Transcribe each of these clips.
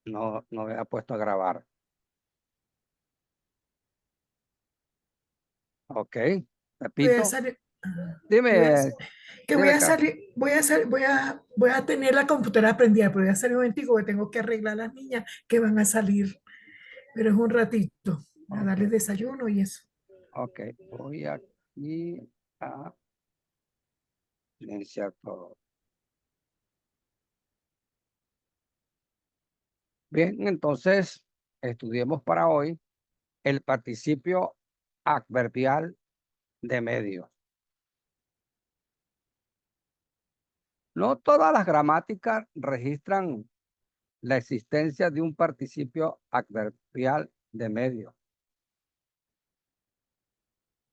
No me ha puesto a grabar. Ok, Voy a repito. salir. Voy a, Dime, que voy dime, a Carlos. salir, voy a tener la computadora prendida, pero voy a salir un momentico que tengo que arreglar a las niñas que van a salir, pero es un ratito, a Ok, darles desayuno y eso. ok. Voy aquí a silenciar todo. Bien, entonces estudiemos para hoy el participio adverbial de medio. No todas las gramáticas registran la existencia de un participio adverbial de medio.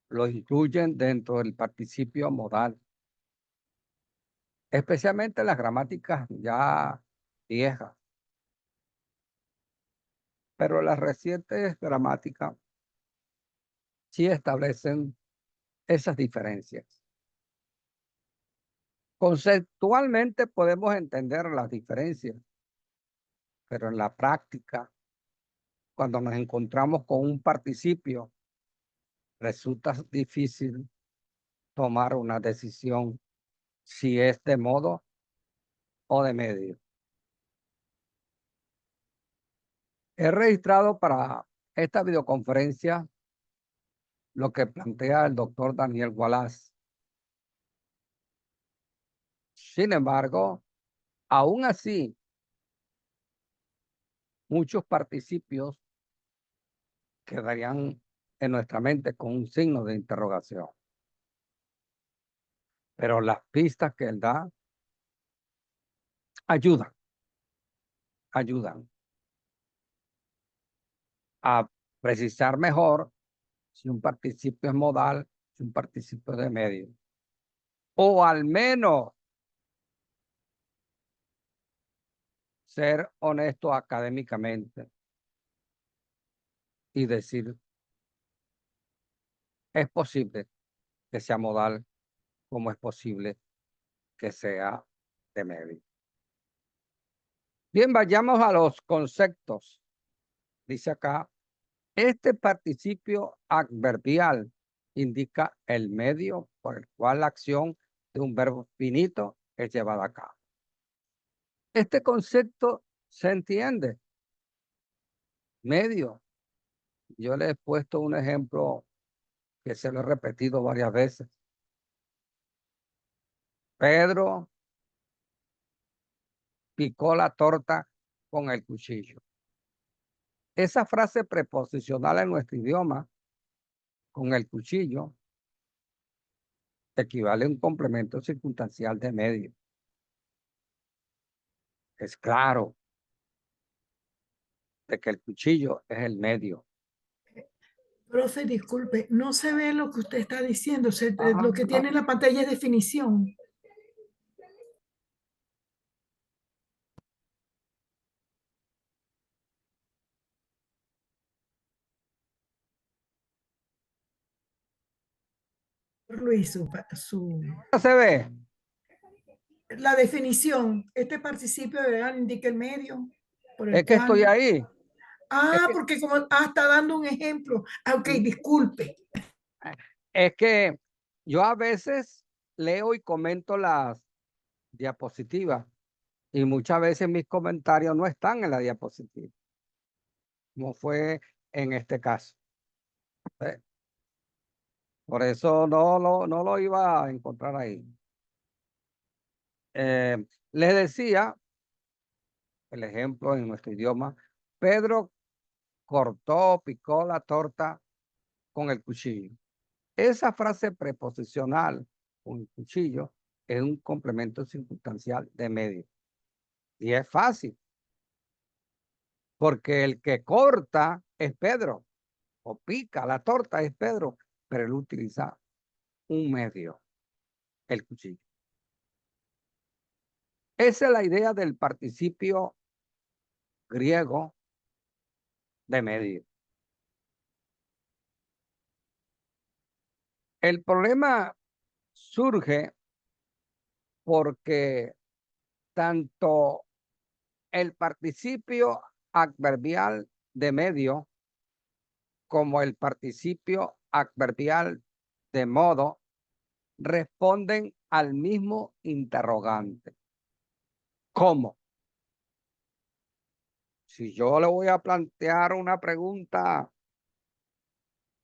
Lo incluyen dentro del participio modal, especialmente las gramáticas ya viejas, pero las recientes gramáticas sí establecen esas diferencias. Conceptualmente podemos entender las diferencias, pero en la práctica, cuando nos encontramos con un participio, resulta difícil tomar una decisión si es de modo o de medio. He registrado para esta videoconferencia lo que plantea el doctor Daniel Wallace. Sin embargo, aún así, muchos participios quedarían en nuestra mente con un signo de interrogación. Pero las pistas que él da ayudan, ayudan a precisar mejor si un participio es modal, si un participio de medio. O al menos ser honesto académicamente y decir, es posible que sea modal como es posible que sea de medio. Bien, vayamos a los conceptos. Dice acá, este participio adverbial indica el medio por el cual la acción de un verbo finito es llevada a cabo. Este concepto se entiende. Medio. Yo le he puesto un ejemplo que se lo he repetido varias veces. Pedro picó la torta con el cuchillo. Esa frase preposicional en nuestro idioma, con el cuchillo, equivale a un complemento circunstancial de medio. Es claro de que el cuchillo es el medio. Profe, disculpe, no se ve lo que usted está diciendo, lo que Ah, tiene en la pantalla es definición. Luis, se ve. la definición, este participio de verdad indica el medio por el Es que estoy cual. ahí. Es Ah, que, porque como, está dando un ejemplo. Ah, ok, disculpe. es que yo a veces leo y comento las diapositivas y muchas veces mis comentarios no están en la diapositiva, como fue en este caso. ¿Eh? Por eso no lo iba a encontrar ahí. Les decía el ejemplo en nuestro idioma. Pedro cortó, picó la torta con el cuchillo. Esa frase preposicional con el cuchillo es un complemento circunstancial de medio. Y es fácil, porque el que corta es Pedro, o pica la torta es Pedro, pero él utiliza un medio, el cuchillo. Esa es la idea del participio griego de medio. El problema surge porque tanto el participio adverbial de medio como el participio adverbial de modo responden al mismo interrogante. ¿Cómo? Si yo le voy a plantear una pregunta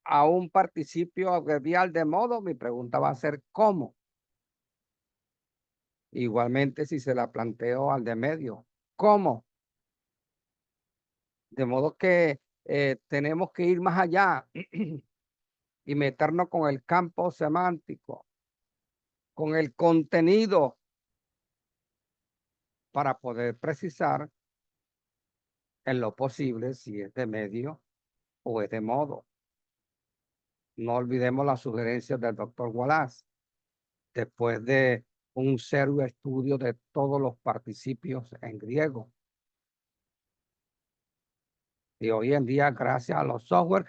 a un participio adverbial de modo, mi pregunta va a ser ¿cómo? Igualmente si se la planteo al de medio, ¿cómo? De modo que tenemos que ir más allá y meternos con el campo semántico, con el contenido, para poder precisar en lo posible si es de medio o es de modo. No olvidemos las sugerencias del doctor Wallace, después de un serio estudio de todos los participios en griego. Y hoy en día, gracias a los software,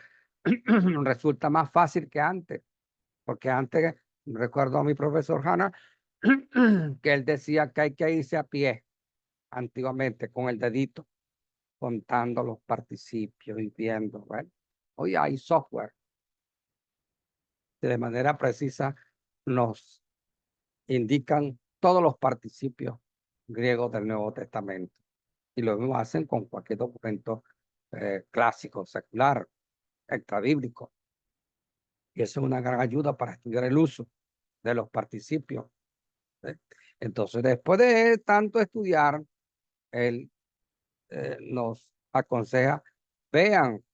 resulta más fácil que antes, porque antes, recuerdo a mi profesor Hanna, que él decía que hay que irse a pie, antiguamente, con el dedito, contando los participios y viendo. ¿Verdad? Hoy hay software que de manera precisa nos indican todos los participios griegos del Nuevo Testamento. Y lo mismo hacen con cualquier documento clásico, secular, extrabíblico. Y eso es una gran ayuda para estudiar el uso de los participios. ¿Eh? Entonces, después de tanto estudiar, él nos aconseja, vean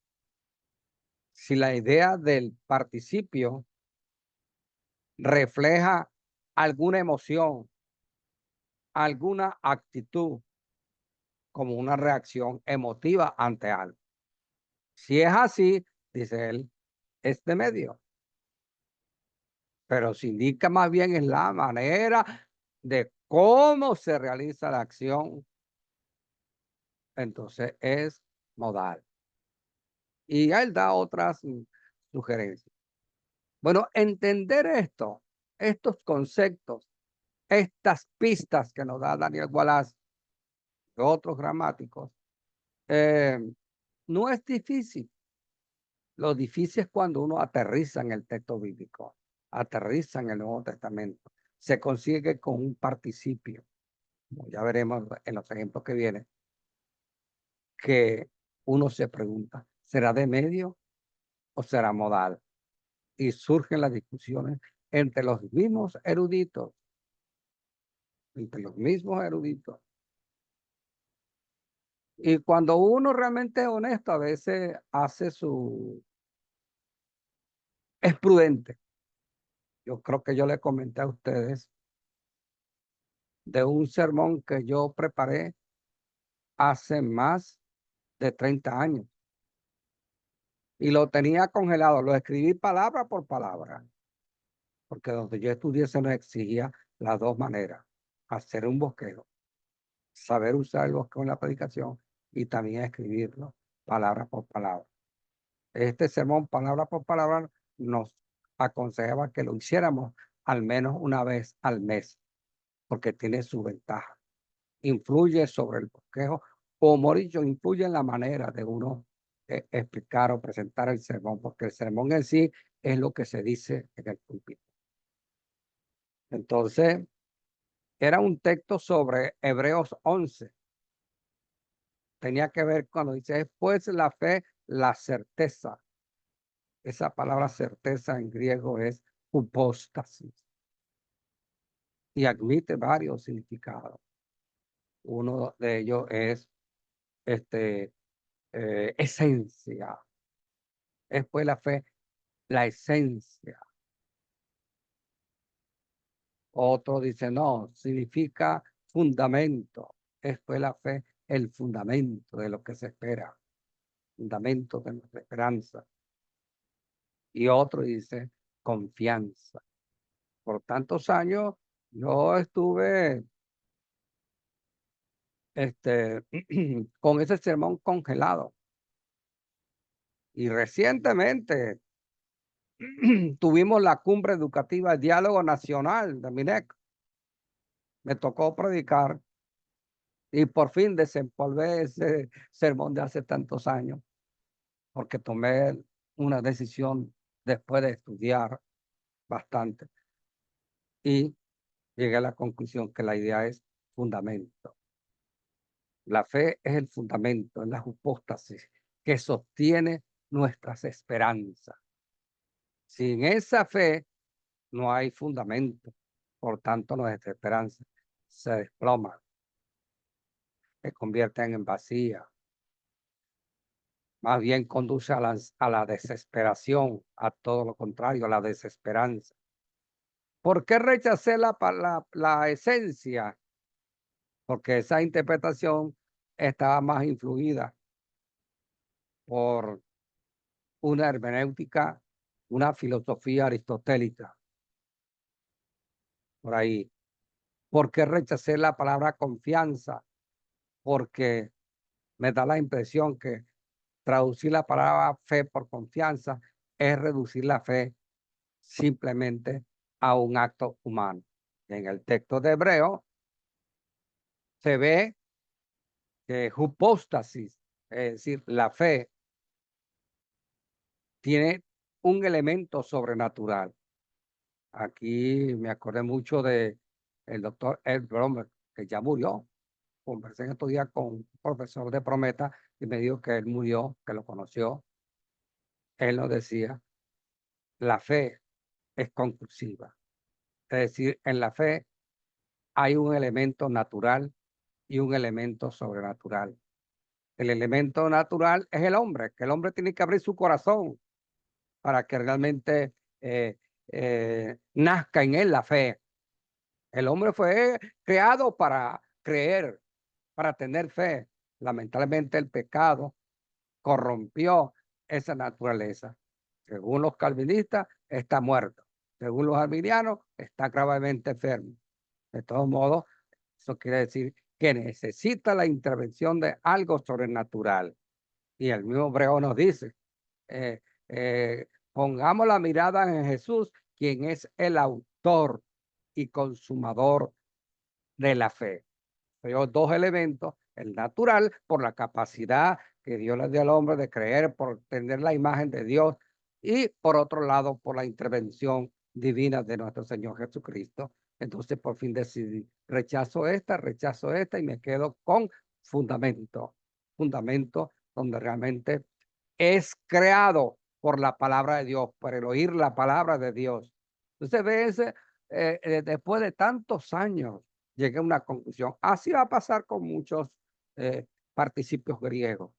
si la idea del participio refleja alguna emoción, alguna actitud, como una reacción emotiva ante algo. Si es así, dice él, es de medio. Pero si indica más bien en la manera de cómo se realiza la acción, entonces es modal. Y él da otras sugerencias. Bueno, entender esto, estos conceptos, estas pistas que nos da Daniel Wallace y otros gramáticos, eh, no es difícil. Lo difícil es cuando uno aterriza en el texto bíblico, aterriza en el Nuevo Testamento. Se consigue con un participio, como ya veremos en los ejemplos que vienen, que uno se pregunta, ¿será de medio o será modal? Y surgen las discusiones entre los mismos eruditos, entre los mismos eruditos. Y cuando uno realmente es honesto, a veces hace es prudente. Yo creo que yo le comenté a ustedes de un sermón que yo preparé hace más de 30 años y lo tenía congelado, lo escribí palabra por palabra, porque donde yo estudié se nos exigía las dos maneras, hacer un bosquejo, saber usar el bosquejo en la predicación y también escribirlo palabra por palabra. Este sermón, palabra por palabra, nos aconsejaba que lo hiciéramos al menos una vez al mes, porque tiene su ventaja. Influye sobre el bosquejo, o Morillo influye en la manera de uno explicar o presentar el sermón, porque el sermón en sí es lo que se dice en el púlpito. Entonces, era un texto sobre Hebreos 11. Tenía que ver cuando dice, después la fe, la certeza. Esa palabra certeza en griego es hypostasis y admite varios significados. Uno de ellos es esencia. Después la fe, la esencia. Otro dice, no, significa fundamento. Después la fe, el fundamento de lo que se espera, fundamento de nuestra esperanza. Y otro dice, confianza. Por tantos años yo estuve con ese sermón congelado. Y recientemente tuvimos la cumbre educativa, el diálogo nacional de MINEC. Me tocó predicar Y por fin desempolvé ese sermón de hace tantos años, porque tomé una decisión después de estudiar bastante y llegué a la conclusión que la idea es fundamento. La fe es el fundamento, es la hipóstasis que sostiene nuestras esperanzas. Sin esa fe no hay fundamento, por tanto nuestra esperanza se desploma, se convierten en vacía, más bien conduce a la desesperación, a todo lo contrario, a la desesperanza. ¿Por qué rechacé la esencia? Porque esa interpretación estaba más influida por una hermenéutica, una filosofía aristotélica, por ahí. ¿Por qué rechacé la palabra confianza? Porque me da la impresión que traducir la palabra fe por confianza es reducir la fe simplemente a un acto humano. En el texto de Hebreo se ve que hipóstasis, es decir, la fe, tiene un elemento sobrenatural. Aquí me acordé mucho de el doctor Ed Bromer, que ya murió. Conversé en estos días con un profesor de Prometa y me dijo que él murió, que lo conoció. Él nos decía, la fe es conclusiva. Es decir, en la fe hay un elemento natural y un elemento sobrenatural. El elemento natural es el hombre, que el hombre tiene que abrir su corazón para que realmente nazca en él la fe. El hombre fue creado para creer, para tener fe. Lamentablemente el pecado corrompió esa naturaleza. Según los calvinistas, está muerto. Según los arminianos, está gravemente enfermo. De todos modos, eso quiere decir que necesita la intervención de algo sobrenatural. Y el mismo Hebreo nos dice, eh, pongamos la mirada en Jesús, quien es el autor y consumador de la fe. Pero dos elementos, el natural, por la capacidad que Dios le dio al hombre de creer, por tener la imagen de Dios, y por otro lado, por la intervención divina de nuestro Señor Jesucristo. Entonces, por fin decidí, rechazo esta y me quedo con fundamento. Fundamento donde realmente es creado por la palabra de Dios, por el oír la palabra de Dios. Entonces, ves, después de tantos años, llegué a una conclusión. Así va a pasar con muchos participios griegos,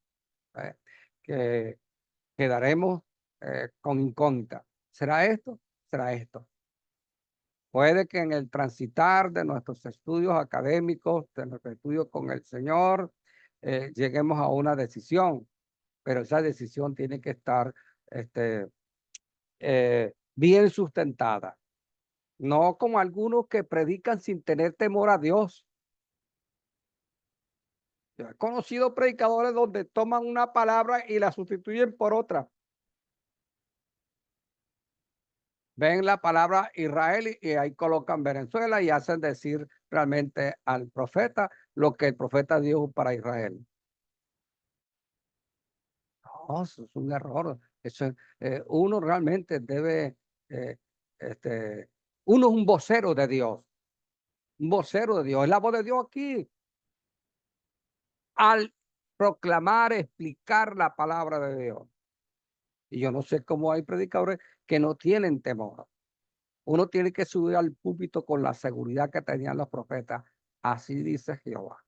eh, que quedaremos con incógnita. ¿Será esto? ¿Será esto? Puede que en el transitar de nuestros estudios académicos, de nuestros estudios con el Señor, lleguemos a una decisión, pero esa decisión tiene que estar este, bien sustentada. No como algunos que predican sin tener temor a Dios. Yo he conocido predicadores donde toman una palabra y la sustituyen por otra. Ven la palabra Israel y ahí colocan Venezuela y hacen decir realmente al profeta lo que el profeta dijo para Israel. No, eso es un error. Eso, uno realmente debe, eh, este, uno es un vocero de Dios, un vocero de Dios, es la voz de Dios aquí. Al proclamar, explicar la palabra de Dios. Y yo no sé cómo hay predicadores que no tienen temor. Uno tiene que subir al púlpito con la seguridad que tenían los profetas. Así dice Jehová.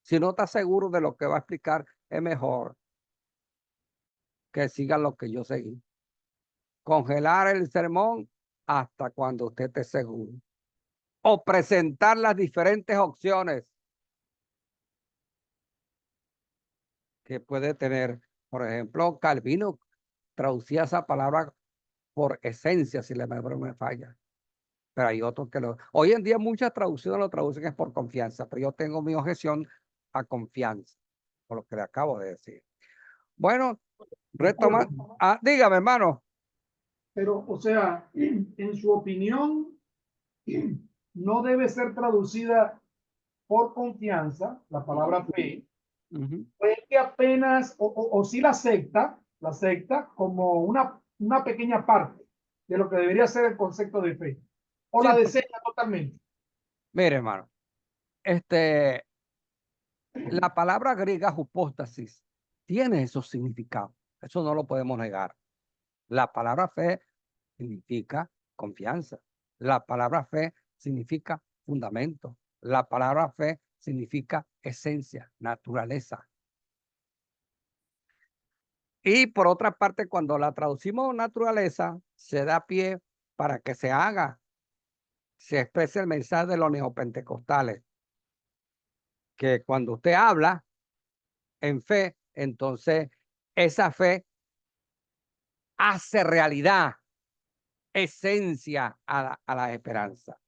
Si no está seguro de lo que va a explicar, es mejor que siga lo que yo seguí. Congelar el sermón hasta cuando usted esté seguro. O presentar las diferentes opciones que puede tener. Por ejemplo, Calvino traducía esa palabra por esencia, si la memoria me falla. Pero hay otros que lo... Hoy en día muchas traducciones lo traducen es por confianza, pero yo tengo mi objeción a confianza, por lo que le acabo de decir. Bueno, De retoma... acuerdo. Ah, dígame, hermano. Pero, o sea, en su opinión, no debe ser traducida por confianza, la palabra fe, Ujú. pues que apenas, o sí la acepta como una pequeña parte de lo que debería ser el concepto de fe, o Sí, la desecha totalmente. mire, hermano, la palabra griega hipóstasis tiene esos significados. Eso no lo podemos negar. La palabra fe significa confianza. La palabra fe significa fundamento. La palabra fe significa esencia, naturaleza. Y por otra parte, cuando la traducimos naturaleza, se da pie para que se exprese el mensaje de los neopentecostales, que cuando usted habla en fe, entonces esa fe hace realidad, esencia a la esperanza.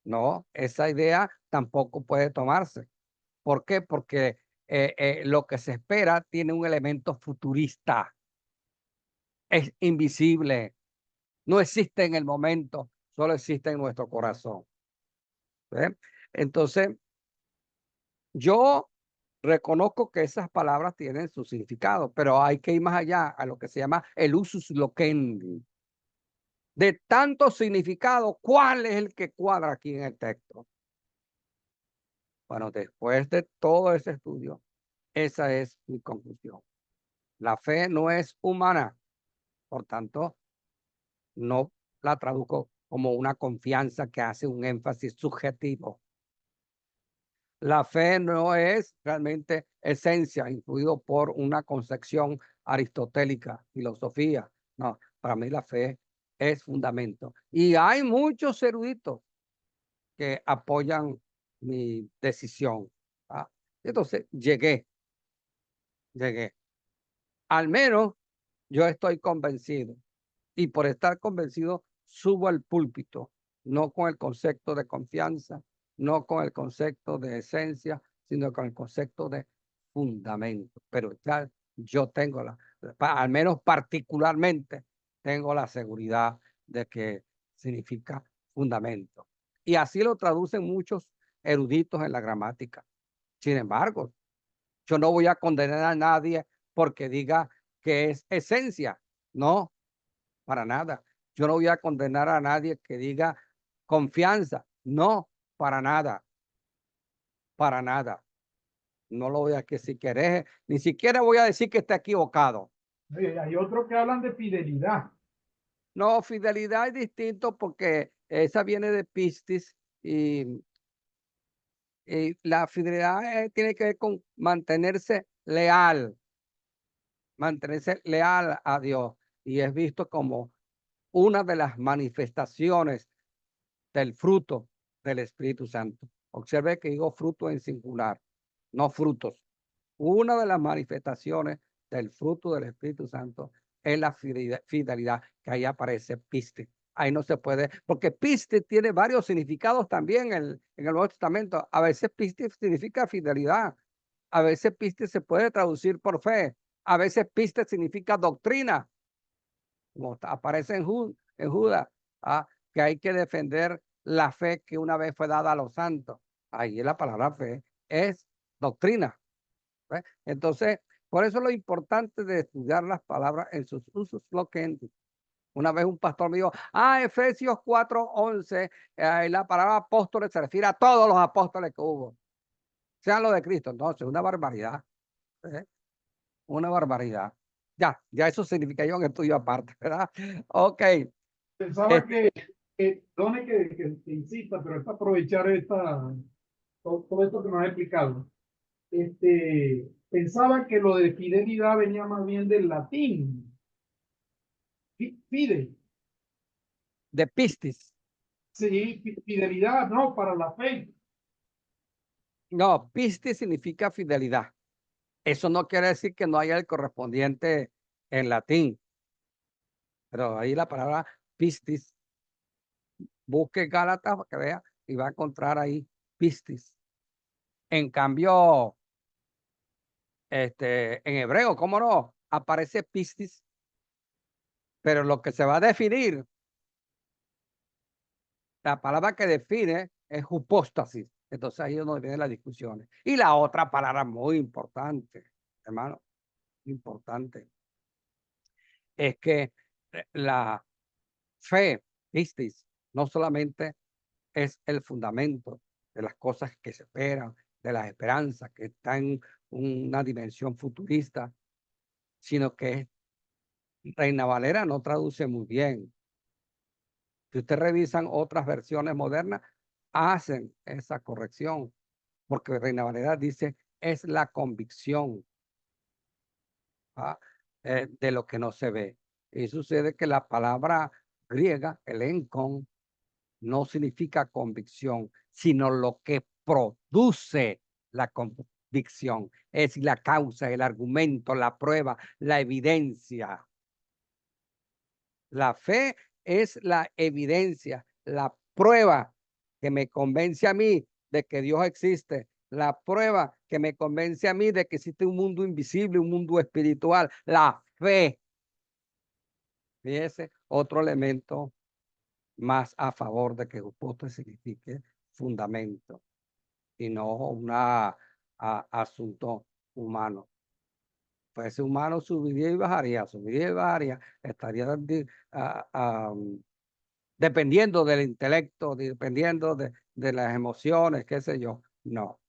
No, esa idea tampoco puede tomarse. ¿Por qué? Porque lo que se espera tiene un elemento futurista, es invisible, no existe en el momento, solo existe en nuestro corazón. ¿Ve? Entonces, yo reconozco que esas palabras tienen su significado, pero hay que ir más allá a lo que se llama el usus loquendi. De tanto significado, ¿cuál es el que cuadra aquí en el texto? Bueno, después de todo ese estudio, esa es mi conclusión. La fe no es humana, por tanto, no la traduzco como una confianza que hace un énfasis subjetivo. La fe no es realmente esencia, influido por una concepción aristotélica, filosofía. No, para mí la fe es fundamento. Y hay muchos eruditos que apoyan mi decisión. ¿Ah? Entonces, llegué. Al menos yo estoy convencido. Y por estar convencido, subo al púlpito, no con el concepto de confianza, no con el concepto de esencia, sino con el concepto de fundamento. Pero ya yo tengo al menos particularmente, tengo la seguridad de que significa fundamento. Y así lo traducen muchos eruditos en la gramática. Sin embargo, yo no voy a condenar a nadie porque diga que es esencia. No, para nada. Yo no voy a condenar a nadie que diga confianza. No, para nada. Para nada. No lo voy a que si querés, ni siquiera voy a decir que está equivocado. Hay otros que hablan de fidelidad. No, fidelidad es distinto porque esa viene de pistis y la fidelidad tiene que ver con mantenerse leal a Dios y es visto como una de las manifestaciones del fruto del Espíritu Santo. Observe que digo fruto en singular, no frutos. Una de las manifestaciones del fruto del Espíritu Santo es la fidelidad, que ahí aparece piste. Ahí no se puede, porque piste tiene varios significados también en el Nuevo Testamento. A veces piste significa fidelidad, a veces piste se puede traducir por fe, a veces piste significa doctrina, como aparece en Judas, que hay que defender la fe que una vez fue dada a los santos. Ahí la palabra fe es doctrina. ¿Ve? Entonces, por eso lo importante de estudiar las palabras en sus usos loquendi. Una vez un pastor me dijo, Efesios 4:11, la palabra apóstoles se refiere a todos los apóstoles que hubo, sean los de Cristo. Entonces, una barbaridad. ¿Eh? Una barbaridad. Ya eso significa yo un estudio aparte, ¿verdad? Ok. Pensaba perdone que insista, pero es para aprovechar todo esto que nos ha explicado. Pensaba que lo de fidelidad venía más bien del latín. Fide, De pistis. sí, fidelidad, no, para la fe. No, pistis significa fidelidad. Eso no quiere decir que no haya el correspondiente en latín, pero ahí la palabra pistis, busque Gálatas para que vea y va a encontrar ahí pistis. En cambio, en hebreo, ¿cómo no? Aparece pistis, pero lo que se va a definir, la palabra que define es hipóstasis. Entonces ahí es donde vienen las discusiones. Y la otra palabra muy importante, hermano, importante, es que la fe, pistis, no solamente es el fundamento de las cosas que se esperan, de las esperanzas que están en una dimensión futurista, sino que Reina Valera no traduce muy bien. Si ustedes revisan otras versiones modernas, hacen esa corrección, porque Reina Valera dice es la convicción, ¿ah? De lo que no se ve. Y sucede que la palabra griega, elenkon, no significa convicción, sino lo que produce la convicción. Es la causa, el argumento, la prueba, la evidencia. La fe es la evidencia, la prueba que me convence a mí de que Dios existe, la prueba que me convence a mí de que existe un mundo invisible, un mundo espiritual, la fe. Fíjese, otro elemento más a favor de que Upote signifique fundamento y no un asunto humano. Pues humano subiría y bajaría, estaría dependiendo del intelecto, dependiendo de las emociones, qué sé yo. No,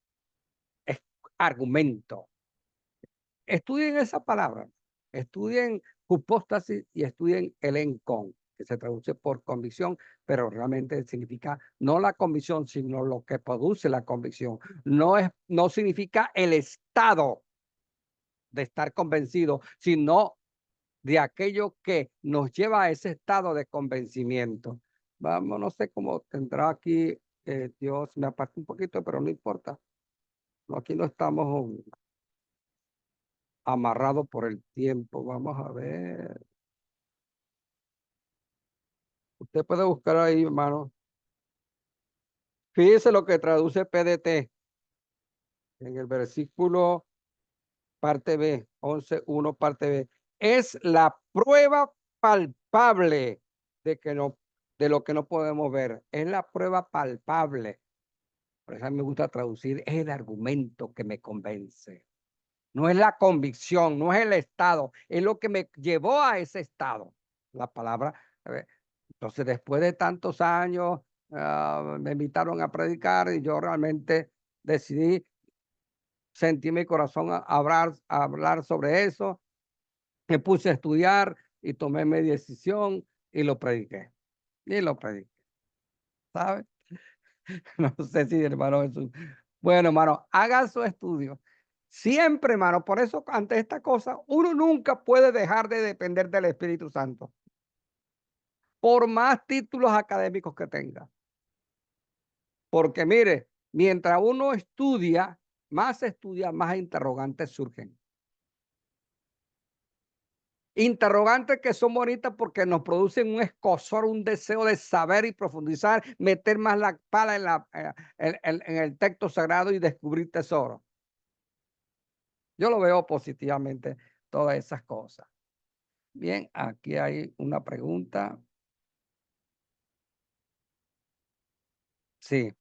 es argumento. Estudien esa palabra, estudien hipóstasis y estudien elencón, que se traduce por convicción, pero realmente significa no la convicción, sino lo que produce la convicción. No significa el estado de estar convencido, sino de aquello que nos lleva a ese estado de convencimiento. Vamos, no sé cómo tendrá aquí, Dios me aparta un poquito, pero no importa. Aquí no estamos amarrados por el tiempo. Vamos a ver. Usted puede buscar ahí, hermano. Fíjese lo que traduce PDT en el versículo parte B, 11:1 parte B. Es la prueba palpable de que no, de lo que no podemos ver. Es la prueba palpable. Por eso a mí me gusta traducir, es el argumento que me convence. No es la convicción, no es el estado, es lo que me llevó a ese estado. La palabra. Entonces, después de tantos años, me invitaron a predicar y yo realmente decidí, sentí mi corazón a hablar sobre eso. Me puse a estudiar y tomé mi decisión y lo prediqué. Y lo prediqué. ¿Sabes? No sé si, hermano Jesús. Bueno, hermano, haga su estudio. Siempre, hermano, por eso ante esta cosa, uno nunca puede dejar de depender del Espíritu Santo. Por más títulos académicos que tenga. Porque mire, mientras uno estudia, más interrogantes surgen. Interrogantes que son bonitas porque nos producen un escozor, un deseo de saber y profundizar, meter más la pala en el texto sagrado y descubrir tesoros. Yo lo veo positivamente, todas esas cosas. Bien, aquí hay una pregunta. Sí,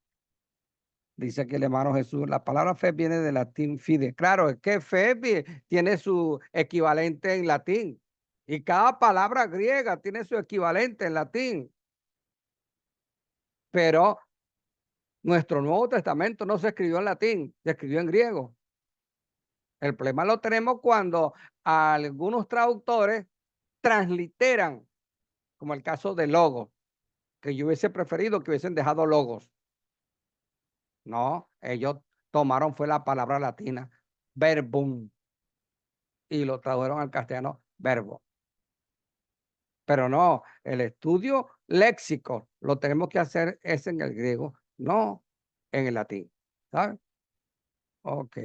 dice aquí el hermano Jesús, la palabra fe viene del latín fide. Claro, es que fe tiene su equivalente en latín. Y cada palabra griega tiene su equivalente en latín. Pero nuestro Nuevo Testamento no se escribió en latín, se escribió en griego. El problema lo tenemos cuando algunos traductores transliteran, como el caso de logos, que yo hubiese preferido que hubiesen dejado logos. No, ellos tomaron fue la palabra latina, verbum, y lo tradujeron al castellano, verbo. Pero no, el estudio léxico lo tenemos que hacer es en el griego, no en el latín, ¿sabes? Ok.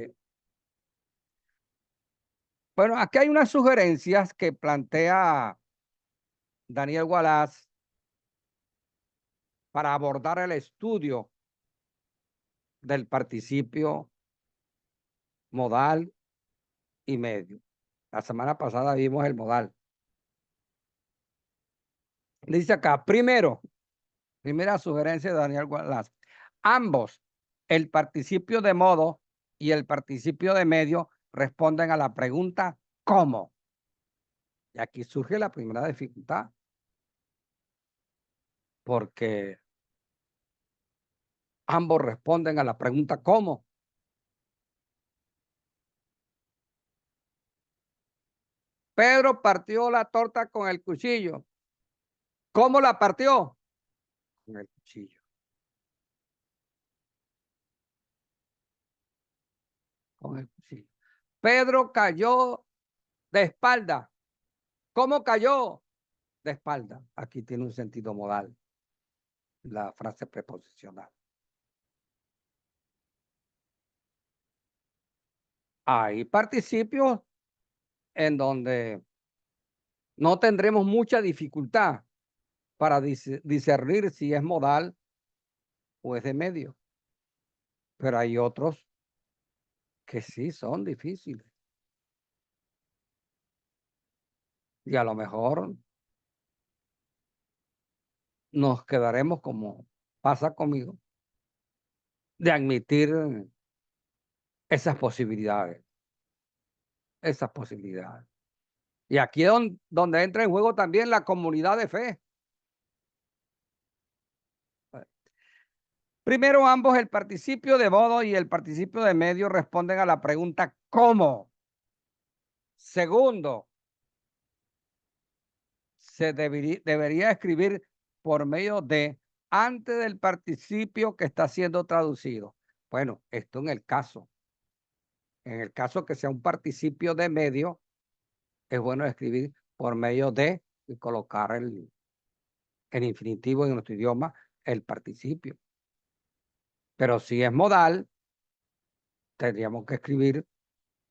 Bueno, aquí hay unas sugerencias que plantea Daniel Wallace para abordar el estudio del participio modal y medio. La semana pasada vimos el modal. Dice acá, primera sugerencia de Daniel Wallace. Ambos, El participio de modo y el participio de medio responden a la pregunta ¿cómo? Y aquí surge la primera dificultad, porque ambos responden a la pregunta ¿cómo? Pedro partió la torta con el cuchillo. ¿Cómo la partió? Con el cuchillo. Con el cuchillo. Pedro cayó de espalda. ¿Cómo cayó? De espalda. Aquí tiene un sentido modal la frase preposicional. Hay participios en donde no tendremos mucha dificultad para discernir si es modal o es de medio. Pero hay otros que sí son difíciles. Y a lo mejor nos quedaremos como pasa conmigo, de admitir esas posibilidades, esas posibilidades. Y aquí es donde entra en juego también la comunidad de fe. Primero, ambos, el participio de modo y el participio de medio, responden a la pregunta ¿cómo? Segundo, se debería escribir por medio de antes del participio que está siendo traducido. Bueno, esto en el caso que sea un participio de medio, es bueno escribir por medio de y colocar el infinitivo en nuestro idioma, el participio. Pero si es modal, tendríamos que escribir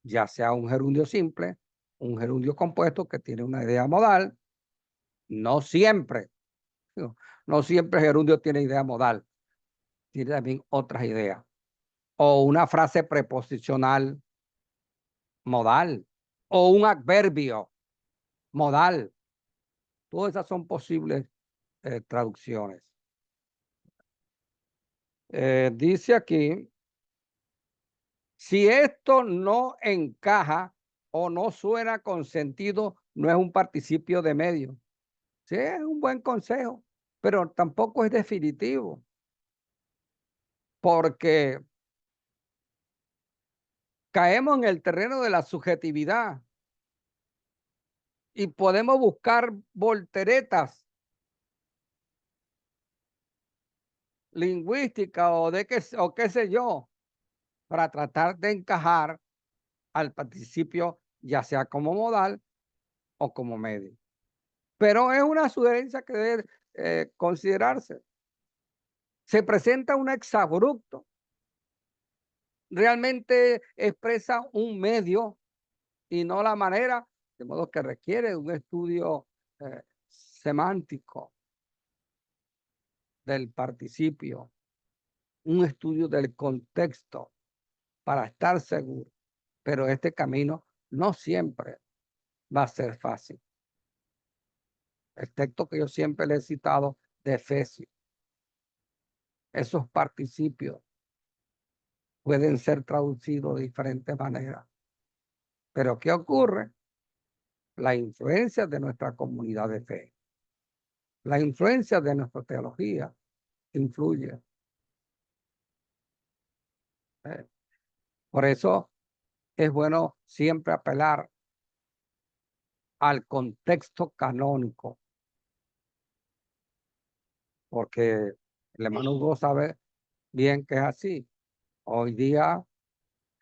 ya sea un gerundio simple, un gerundio compuesto que tiene una idea modal. No siempre, no siempre el gerundio tiene idea modal, tiene también otras ideas. O una frase preposicional modal, o un adverbio modal. Todas esas son posibles traducciones. Dice aquí, si esto no encaja o no suena con sentido, no es un participio de medio. Sí, es un buen consejo, pero tampoco es definitivo, porque caemos en el terreno de la subjetividad y podemos buscar volteretas lingüísticas o qué sé yo, para tratar de encajar al participio, ya sea como modal o como medio. Pero es una sugerencia que debe considerarse. Se presenta un exabrupto, realmente expresa un medio y no la manera, de modo que requiere un estudio semántico del participio, un estudio del contexto para estar seguro. Pero este camino no siempre va a ser fácil. El texto que yo siempre le he citado de Efesios, esos participios pueden ser traducidos de diferentes maneras. Pero ¿qué ocurre? La influencia de nuestra comunidad de fe, la influencia de nuestra teología influye. Por eso es bueno siempre apelar al contexto canónico, porque el hermano Hugo sabe bien que es así. Hoy día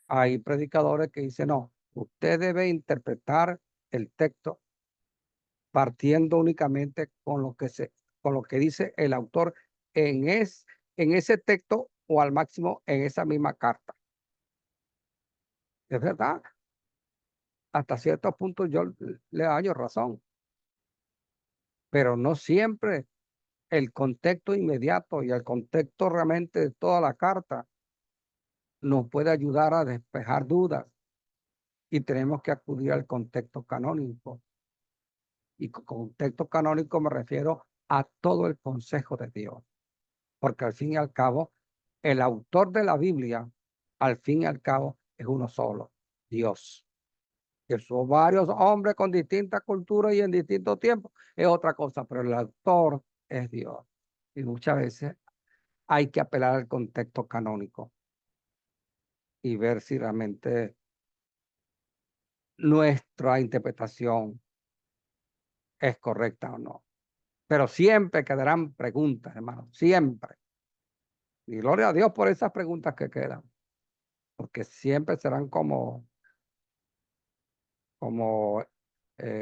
hay predicadores que dicen, no, usted debe interpretar el texto partiendo únicamente con con lo que dice el autor en ese texto o al máximo en esa misma carta. Es verdad, hasta cierto punto yo le hallo razón, pero no siempre el contexto inmediato y el contexto realmente de toda la carta nos puede ayudar a despejar dudas y tenemos que acudir al contexto canónico. Y con contexto canónico me refiero a todo el consejo de Dios, porque al fin y al cabo el autor de la Biblia, al fin y al cabo, es uno solo, Dios. Que son varios hombres con distintas culturas y en distintos tiempos, es otra cosa, pero el autor es Dios. Y muchas veces hay que apelar al contexto canónico y ver si realmente nuestra interpretación es correcta o no. Pero siempre quedarán preguntas, hermano, siempre. Y gloria a Dios por esas preguntas que quedan, porque siempre serán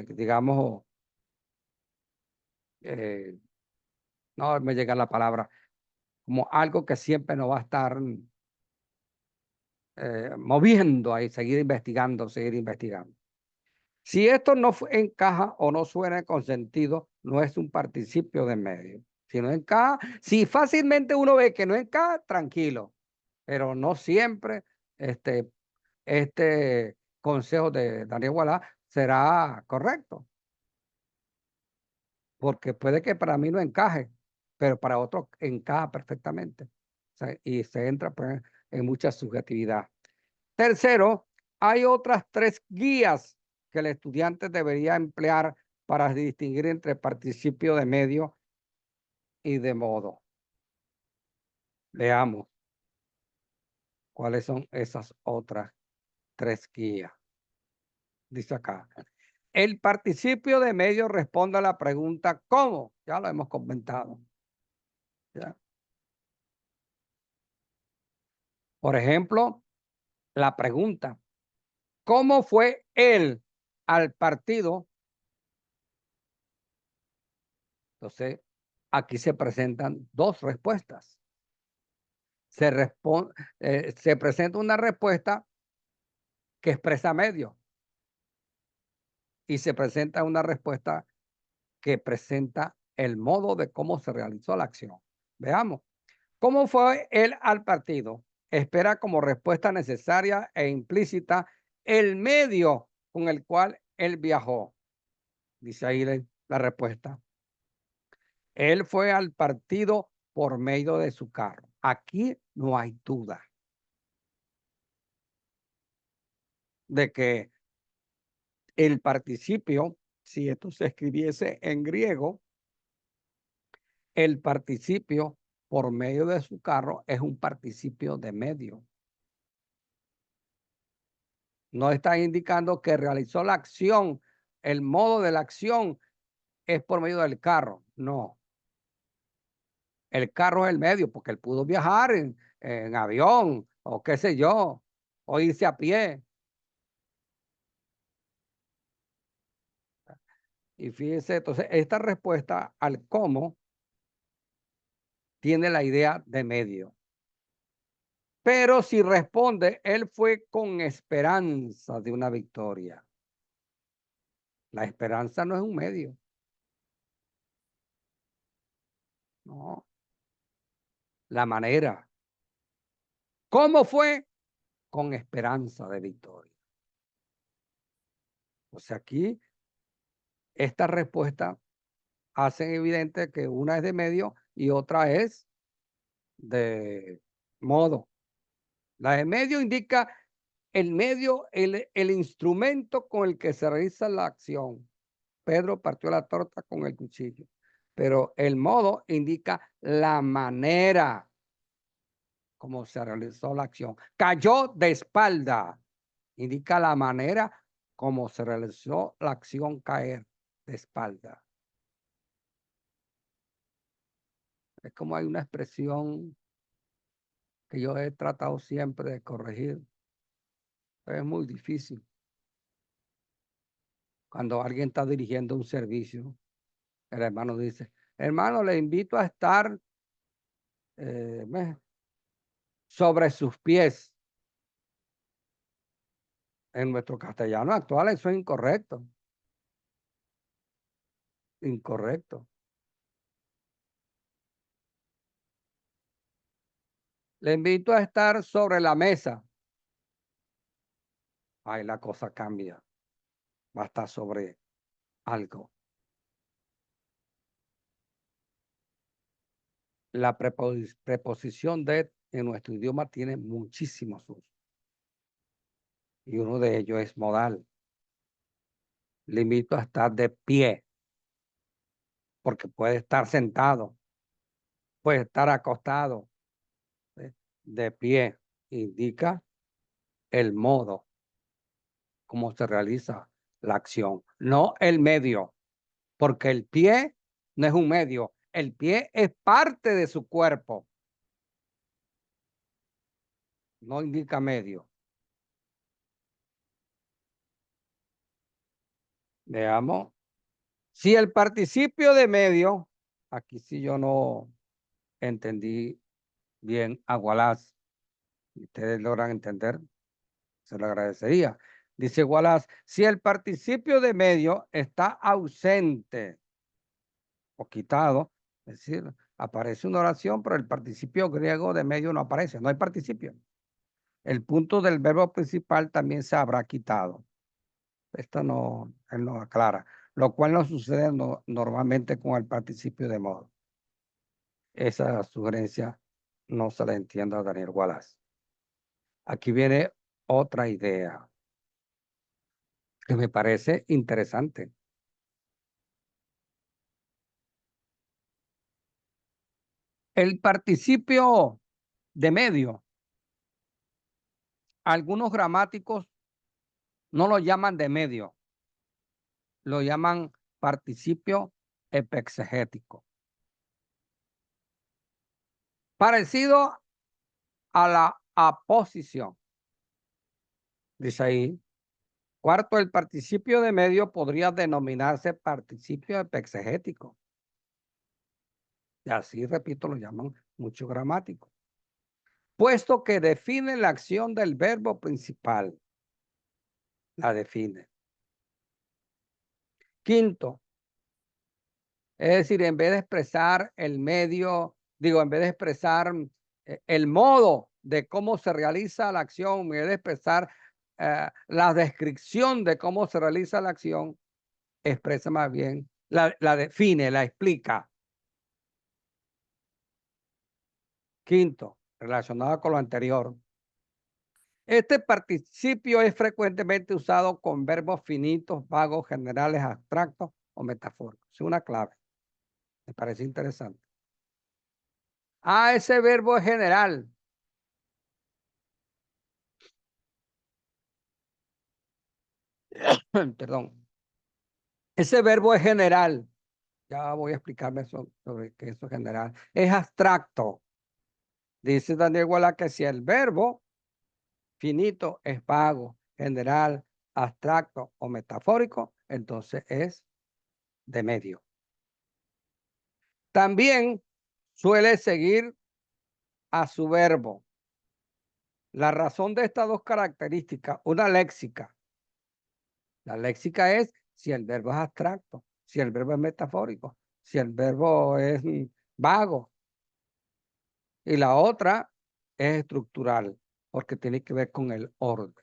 digamos, eh, no me llega la palabra, como algo que siempre nos va a estar moviendo ahí, seguir investigando, seguir investigando. Si esto no encaja o no suena con sentido, no es un participio de medio. Si no encaja, si fácilmente uno ve que no encaja, tranquilo, pero no siempre este consejo de Daniel Gualá será correcto, porque puede que para mí no encaje, pero para otros encaja perfectamente. O sea, y se entra pues, en mucha subjetividad. Tercero, hay otras 3 guías que el estudiante debería emplear para distinguir entre participio de medio y de modo. Veamos cuáles son esas otras 3 guías. Dice acá. El participio de medio responde a la pregunta ¿cómo? Ya lo hemos comentado. ¿Ya? Por ejemplo, la pregunta ¿cómo fue él al partido? Entonces, aquí se presentan 2 respuestas. Se presenta una respuesta que expresa medio y se presenta una respuesta que presenta el modo de cómo se realizó la acción. Veamos. ¿Cómo fue él al partido? Espera como respuesta necesaria e implícita el medio con el cual él viajó. Dice ahí la respuesta. Él fue al partido por medio de su carro. Aquí no hay duda de que el participio, si esto se escribiese en griego, el participio por medio de su carro es un participio de medio. No está indicando que realizó la acción, el modo de la acción es por medio del carro. No. El carro es el medio porque él pudo viajar en avión o qué sé yo, o irse a pie. Y fíjense, entonces, esta respuesta al cómo tiene la idea de medio. Pero si responde, él fue con esperanza de una victoria. La esperanza no es un medio. No. La manera. ¿Cómo fue? Con esperanza de victoria. O sea, aquí esta respuesta hace evidente que una es de medio y otra es de modo. La de medio indica el medio, el instrumento con el que se realiza la acción. Pedro partió la torta con el cuchillo, pero el modo indica la manera como se realizó la acción. Cayó de espalda, indica la manera como se realizó la acción caer de espalda. Es como hay una expresión que yo he tratado siempre de corregir. Es muy difícil. Cuando alguien está dirigiendo un servicio, el hermano dice, hermano, le invito a estar sobre sus pies. En nuestro castellano actual eso es incorrecto. Incorrecto. Le invito a estar sobre la mesa. Ahí la cosa cambia. Va a estar sobre algo. La preposición de en nuestro idioma tiene muchísimos usos. Y uno de ellos es modal. Limito a estar de pie, porque puede estar sentado, puede estar acostado. De pie indica el modo cómo se realiza la acción, no el medio, porque el pie no es un medio, el pie es parte de su cuerpo, no indica medio. Veamos. Si el participio de medio, aquí sí yo no entendí bien a Wallace, si ustedes logran entender, se lo agradecería. Dice Wallace, si el participio de medio está ausente o quitado, es decir, aparece una oración, pero el participio griego de medio no aparece, no hay participio. El punto del verbo principal también se habrá quitado. Esto no, él no aclara, lo cual no sucede normalmente con el participio de modo. Esa sugerencia no se la entiendo a Daniel Wallace. Aquí viene otra idea que me parece interesante. El participio de medio, algunos gramáticos no lo llaman de medio, lo llaman participio epexegético. Parecido a la aposición. Dice ahí, cuarto, el participio de medio podría denominarse participio epexegético. Y así, repito, lo llaman muchos gramáticos. Puesto que define la acción del verbo principal. La define. Quinto, es decir, en vez de expresar el medio, digo, en vez de expresar el modo de cómo se realiza la acción, en vez de expresar la descripción de cómo se realiza la acción, expresa más bien, la define, la explica. Quinto, relacionado con lo anterior. Este participio es frecuentemente usado con verbos finitos, vagos, generales, abstractos o metafóricos. Es una clave. Me parece interesante. Ah, ese verbo es general. Perdón. Ese verbo es general. Ya voy a explicarme sobre qué eso es general. Es abstracto. Dice Daniel Wallace que si el verbo finito es vago, general, abstracto o metafórico, entonces es de medio. También suele seguir a su verbo. La razón de estas dos características, una léxica. La léxica es si el verbo es abstracto, si el verbo es metafórico, si el verbo es vago. Y la otra es estructural, porque tiene que ver con el orden.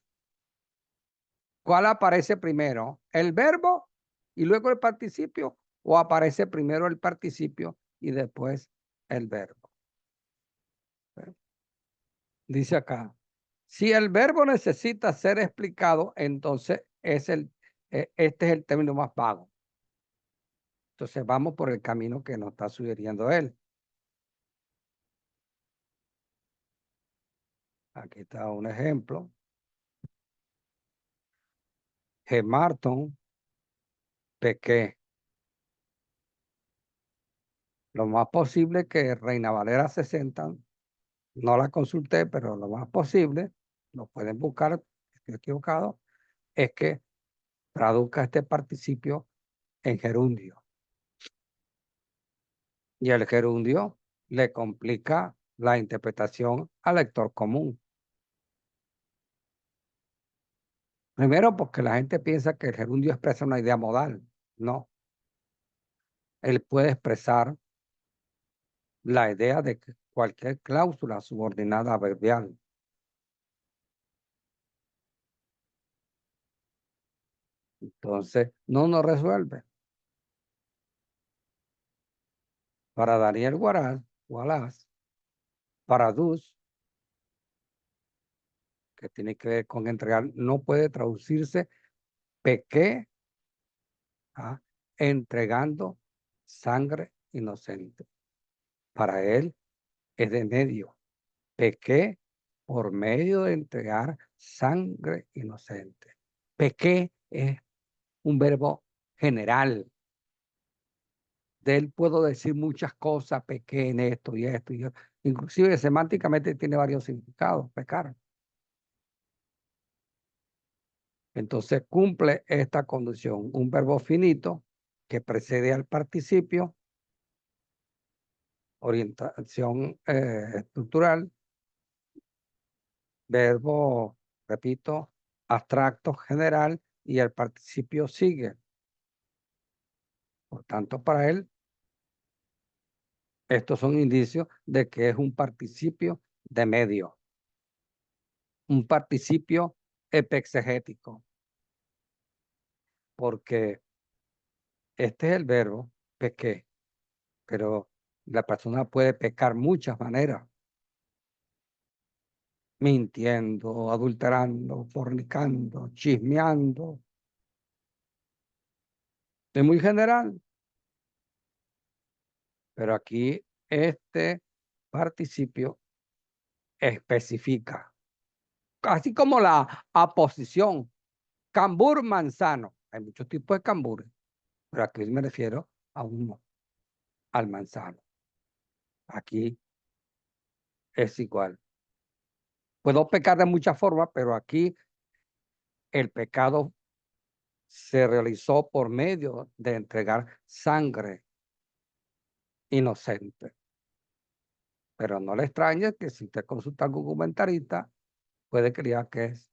¿Cuál aparece primero? ¿El verbo y luego el participio? ¿O aparece primero el participio y después el verbo? Dice acá, si el verbo necesita ser explicado, entonces este es el término más vago. Entonces vamos por el camino que nos está sugiriendo él. Aquí está un ejemplo. G. Martin, Pequé. Lo más posible que Reina Valera 60, no la consulté, pero lo más posible, lo pueden buscar, estoy equivocado, es que traduzca este participio en gerundio. Y el gerundio le complica la interpretación al lector común. Primero, porque la gente piensa que el gerundio expresa una idea modal. No. Él puede expresar la idea de que cualquier cláusula subordinada adverbial. Entonces, no nos resuelve. Para Daniel Wallace, para Dus, que tiene que ver con entregar, no puede traducirse pequé, entregando sangre inocente. Para él es de medio. Pequé por medio de entregar sangre inocente. Pequé es un verbo general. De él puedo decir muchas cosas, pequé en esto y esto y esto. Inclusive semánticamente tiene varios significados, pecar. Entonces cumple esta condición, un verbo finito que precede al participio, orientación estructural, verbo, repito, abstracto general y el participio sigue. Por tanto, para él, estos son indicios de que es un participio de medio, un participio epexegético, porque este es el verbo pequé, pero la persona puede pecar muchas maneras, mintiendo, adulterando, fornicando, chismeando. Es muy general, pero aquí este participio especifica, así como la aposición, cambur manzano. Hay muchos tipos de cambures, pero aquí me refiero a uno, al manzano. Aquí es igual. Puedo pecar de muchas formas, pero aquí el pecado se realizó por medio de entregar sangre inocente. Pero no le extrañe que si usted consulta a algún comentarista, puede creer que es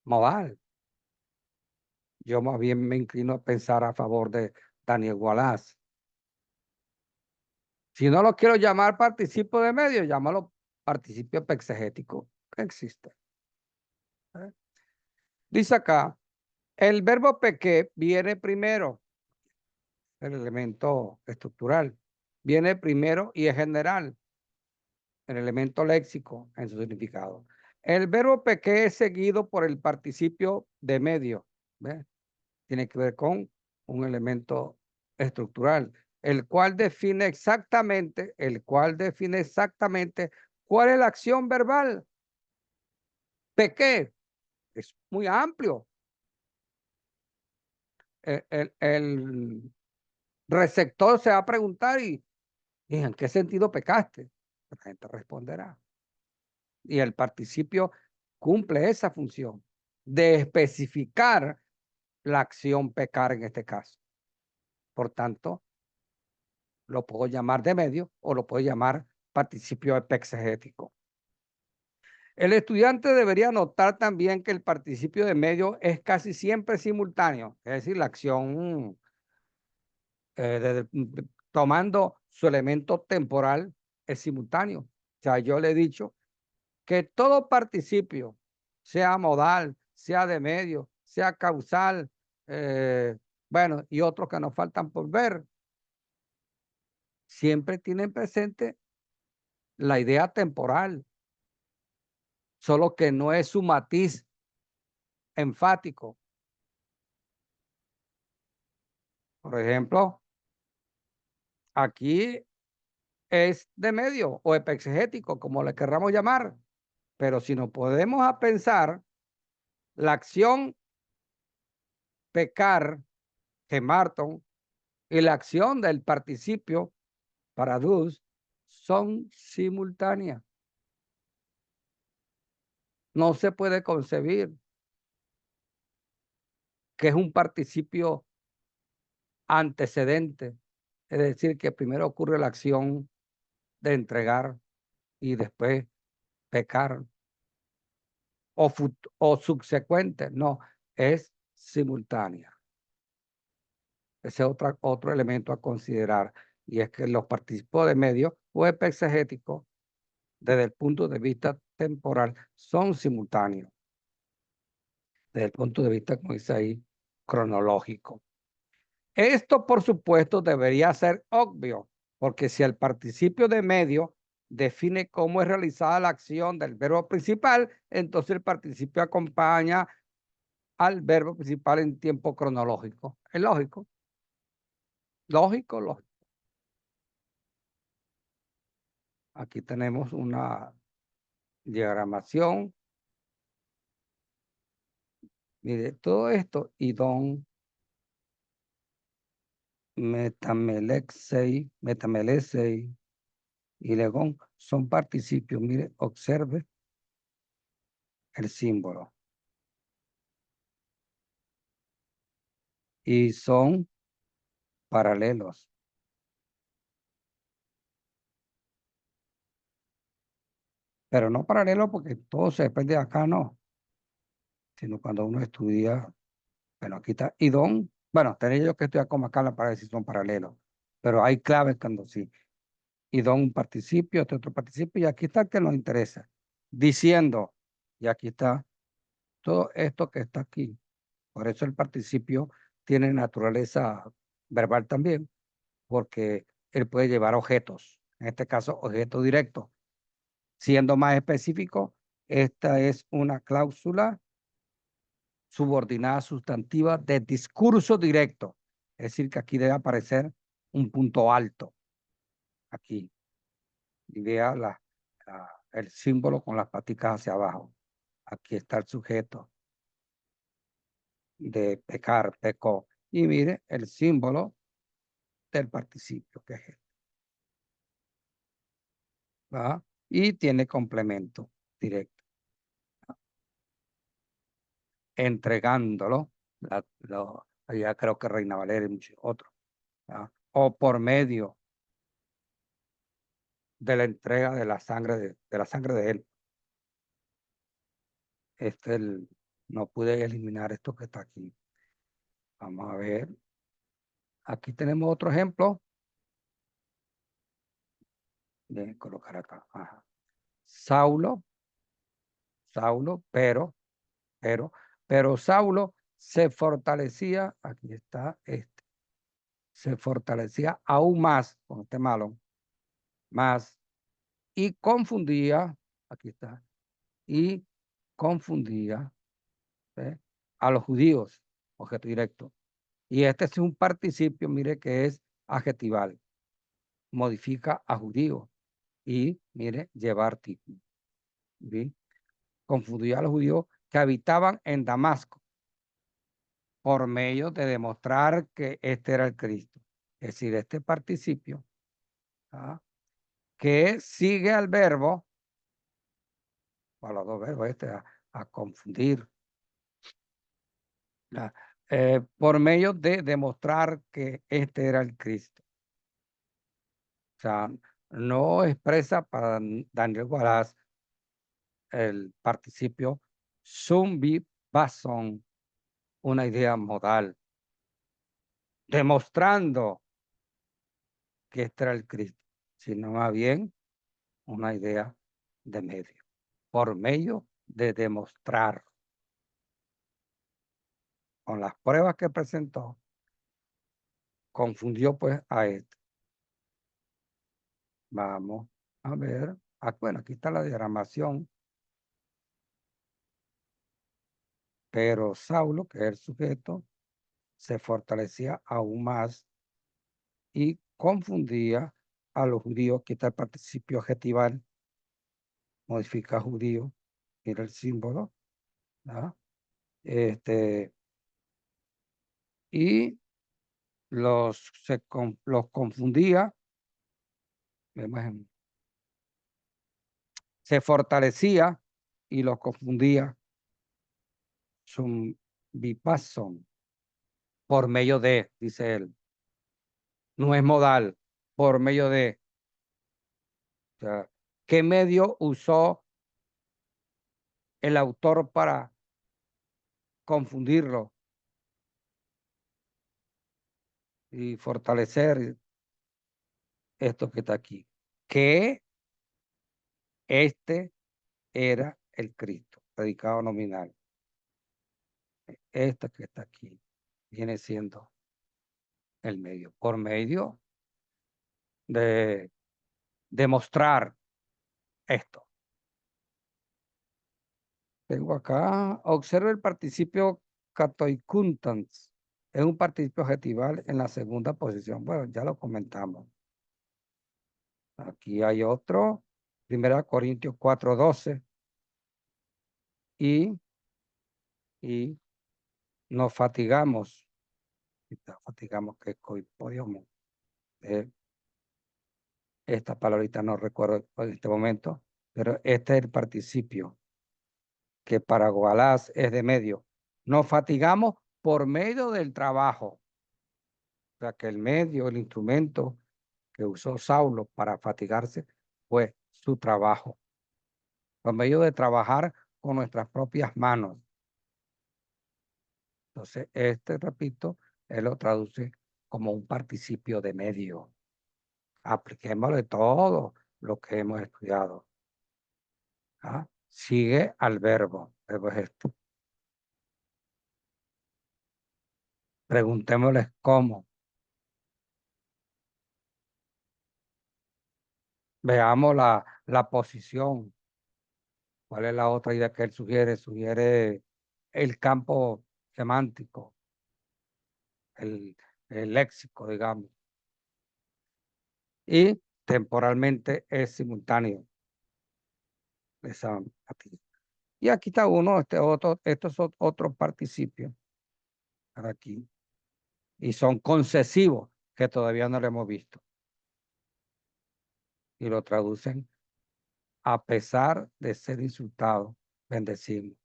modal. Yo más bien me inclino a pensar a favor de Daniel Wallace. Si no lo quiero llamar participio de medio, llámalo participio exegético, que existe. Dice acá, el verbo pequé viene primero, el elemento estructural, viene primero y es general, el elemento léxico en su significado. El verbo pequé es seguido por el participio de medio, ¿ves? Tiene que ver con un elemento estructural, el cual define exactamente cuál es la acción verbal. Pequé es muy amplio. El receptor se va a preguntar y ¿en qué sentido pecaste? La gente responderá. Y el participio cumple esa función de especificar la acción pecar en este caso. Por tanto, lo puedo llamar de medio o lo puedo llamar participio exegético. El estudiante debería notar también que el participio de medio es casi siempre simultáneo, es decir, la acción tomando su elemento temporal es simultáneo. O sea, yo le he dicho que todo participio, sea modal, sea de medio, sea causal, bueno, y otros que nos faltan por ver, siempre tienen presente la idea temporal, solo que no es su matiz enfático. Por ejemplo, aquí es de medio o exegético, como le querramos llamar, pero si nos podemos a pensar, la acción pecar, gemarton, y la acción del participio, paradus, son simultáneas. No se puede concebir que es un participio antecedente, es decir, que primero ocurre la acción de entregar y después pecar, o subsecuente, no, es simultánea. Ese es otro elemento a considerar, y es que los participos de medio o exegéticos, desde el punto de vista temporal, son simultáneos, desde el punto de vista, como dice ahí, cronológico. Esto, por supuesto, debería ser obvio, porque si el participio de medio define cómo es realizada la acción del verbo principal, entonces el participio acompaña al verbo principal en tiempo cronológico. ¿Es lógico? Lógico, lógico. Aquí tenemos una diagramación. Mire, todo esto, idón, metamelesei y legón, son participios. Mire, observe el símbolo. Y son paralelos. Pero no paralelos porque todo se depende de acá, no. Sino cuando uno estudia, bueno, aquí está idón. Bueno, tenía yo que estudiar como acá para decir si son paralelos. Pero hay claves cuando sí. Idón un participio, este otro participio, y aquí está el que nos interesa. Diciendo, y aquí está todo esto que está aquí. Por eso el participio tiene naturaleza verbal también, porque él puede llevar objetos, en este caso objeto directo. Siendo más específico, esta es una cláusula subordinada sustantiva de discurso directo. Es decir, que aquí debe aparecer un punto alto. Aquí. Y vea el símbolo con las paticas hacia abajo. Aquí está el sujeto de pecar, pecó. Y mire el símbolo del participio, que es este, ¿va? Y tiene complemento directo. Entregándolo, allá creo que Reina Valeria y muchos otros, ¿va? O por medio de la entrega de la sangre de él. No pude eliminar esto que está aquí. Vamos a ver. Aquí tenemos otro ejemplo. De colocar acá. Ajá. Saulo, pero Saulo se fortalecía, aquí está este, se fortalecía aún más con este malo, más, y confundía, aquí está, y confundía ¿ve? A los judíos, objeto directo. Y este es un participio, mire que es adjetival, modifica a judío y mire llevar título. ¿Sí? Confundía a los judíos que habitaban en Damasco por medio de demostrar que este era el Cristo. Es decir, este participio ¿ah? Que sigue al verbo, a los dos verbos, a confundir, por medio de demostrar que este era el Cristo. O sea, no expresa para Daniel Guaraz el participio zumbi bason, una idea modal, demostrando que este era el Cristo, sino más bien una idea de medio, por medio de demostrar con las pruebas que presentó, confundió pues a este. Vamos a ver, bueno, aquí está la diagramación, pero Saulo, que es el sujeto, se fortalecía aún más y confundía a los judíos, que está el participio adjetival, modifica judío, mira el símbolo, ¿verdad? Y los confundía, se fortalecía y los confundía, son bipason, por medio de, dice él, no es modal, por medio de, o sea, ¿qué medio usó el autor para confundirlo y fortalecer esto que está aquí? Que este era el Cristo, predicado nominal. Esto que está aquí viene siendo el medio, por medio de demostrar esto. Tengo acá, observa el participio katoikuntans. Es un participio adjetival en la segunda posición. Bueno, ya lo comentamos. Aquí hay otro, 1 Corintios 4:12. Y nos fatigamos. Fatigamos que podíamos. Esta palabrita no recuerdo en este momento, pero este es el participio que para Gualás es de medio. Nos fatigamos por medio del trabajo. O sea que el medio, el instrumento que usó Saulo para fatigarse fue su trabajo. Por medio de trabajar con nuestras propias manos. Entonces, repito, él lo traduce como un participio de medio. Apliquémosle todo lo que hemos estudiado. ¿Ah? Sigue al verbo. Verbo es esto. Preguntémosles cómo. Veamos la posición. ¿Cuál es la otra idea que él sugiere? Sugiere el campo semántico, el, el léxico, digamos. Y temporalmente es simultáneo. Y aquí está uno, estos son otros participios. Aquí. Y son concesivos, que todavía no lo hemos visto. Y lo traducen: a pesar de ser insultado, bendecimos.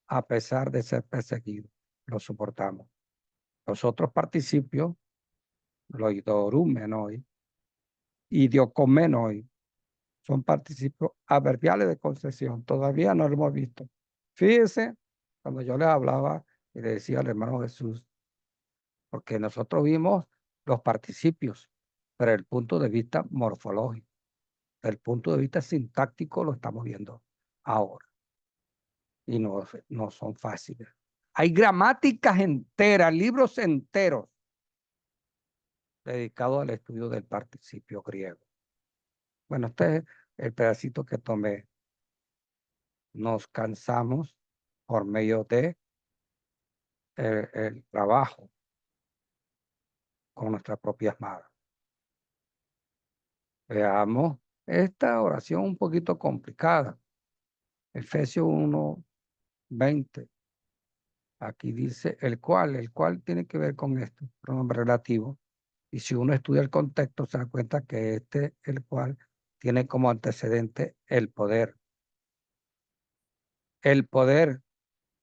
A pesar de ser perseguido, lo soportamos. Los otros participios, loidorumenoi y diocomenoi, son participios adverbiales de concesión. Todavía no lo hemos visto. Fíjense, cuando yo les hablaba y le decía al hermano Jesús, porque nosotros vimos los participios, pero el punto de vista morfológico, el punto de vista sintáctico lo estamos viendo ahora. Y no son fáciles. Hay gramáticas enteras, libros enteros dedicados al estudio del participio griego. Bueno, este es el pedacito que tomé. Nos cansamos por medio de el trabajo con nuestras propias manos. Veamos esta oración un poquito complicada. Efesios 1:20. Aquí dice el cual tiene que ver con esto, pronombre relativo. Y si uno estudia el contexto, se da cuenta que el cual, tiene como antecedente el poder. El poder,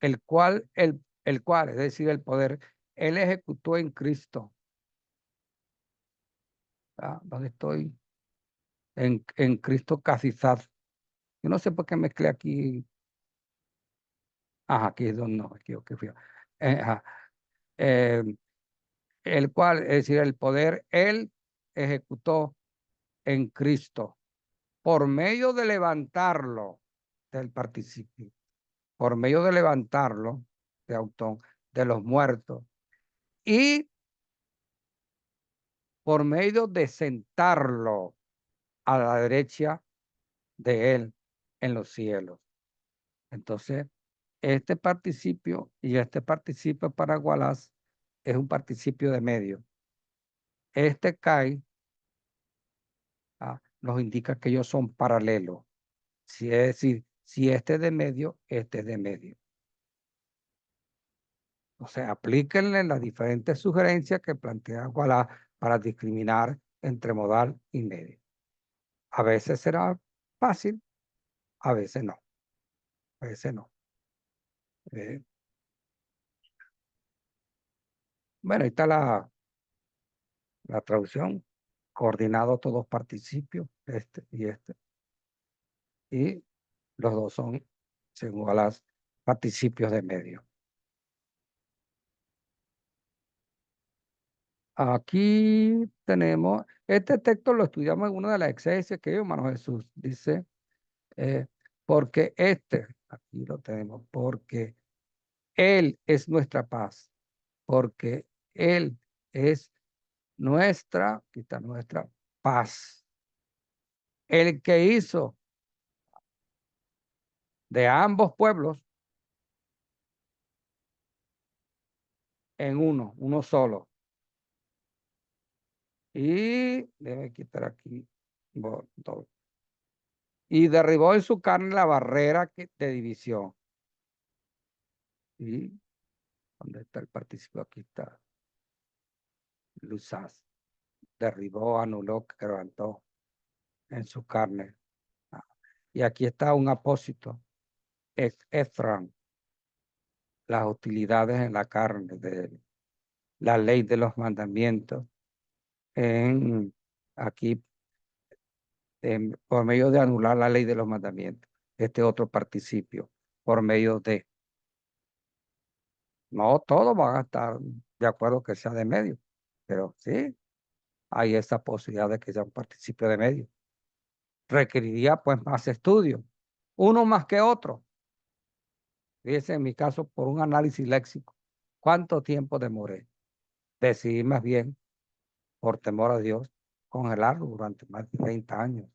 el cual, es decir, el poder, él ejecutó en Cristo. ¿Dónde estoy? En Cristo Casizad. Yo no sé por qué mezclé aquí. Aquí es donde no, aquí fui. El cual, es decir, el poder, él ejecutó en Cristo por medio de levantarlo del participio, por medio de levantarlo de Autón, de los muertos, y por medio de sentarlo a la derecha de él en los cielos. Entonces, este participio y este participio para Wallace es un participio de medio. Este Kai nos indica que ellos son paralelos. Es decir, si este es de medio, este es de medio. O sea, aplíquenle las diferentes sugerencias que plantea Wallace para discriminar entre modal y medio. A veces será fácil, a veces no. A veces no. Bueno, ahí está la traducción. Coordinado todos participios, este y este. Y los dos son, según Wallace, participios de medio. Aquí tenemos, este texto lo estudiamos en una de las exegesis que dio hermano Jesús. Dice, porque aquí lo tenemos, porque Él es nuestra paz, porque Él es nuestra paz. El que hizo, de ambos pueblos en uno solo. Y debe quitar aquí. Y derribó en su carne la barrera de división. ¿Y dónde está el participio? Aquí está. Luzaz. Derribó, anuló, quebrantó en su carne. Y aquí está un apósito. Es Efran. Las utilidades en la carne de la ley de los mandamientos. Aquí, por medio de anular la ley de los mandamientos. Este otro participio. Por medio de. No todos van a estar de acuerdo que sea de medio. Pero sí, hay esa posibilidad de que sea un participio de medio. Requeriría pues más estudio, uno más que otro. Fíjense en mi caso por un análisis léxico. ¿Cuánto tiempo demoré? Decidí más bien, por temor a Dios, congelarlo durante más de 30 años.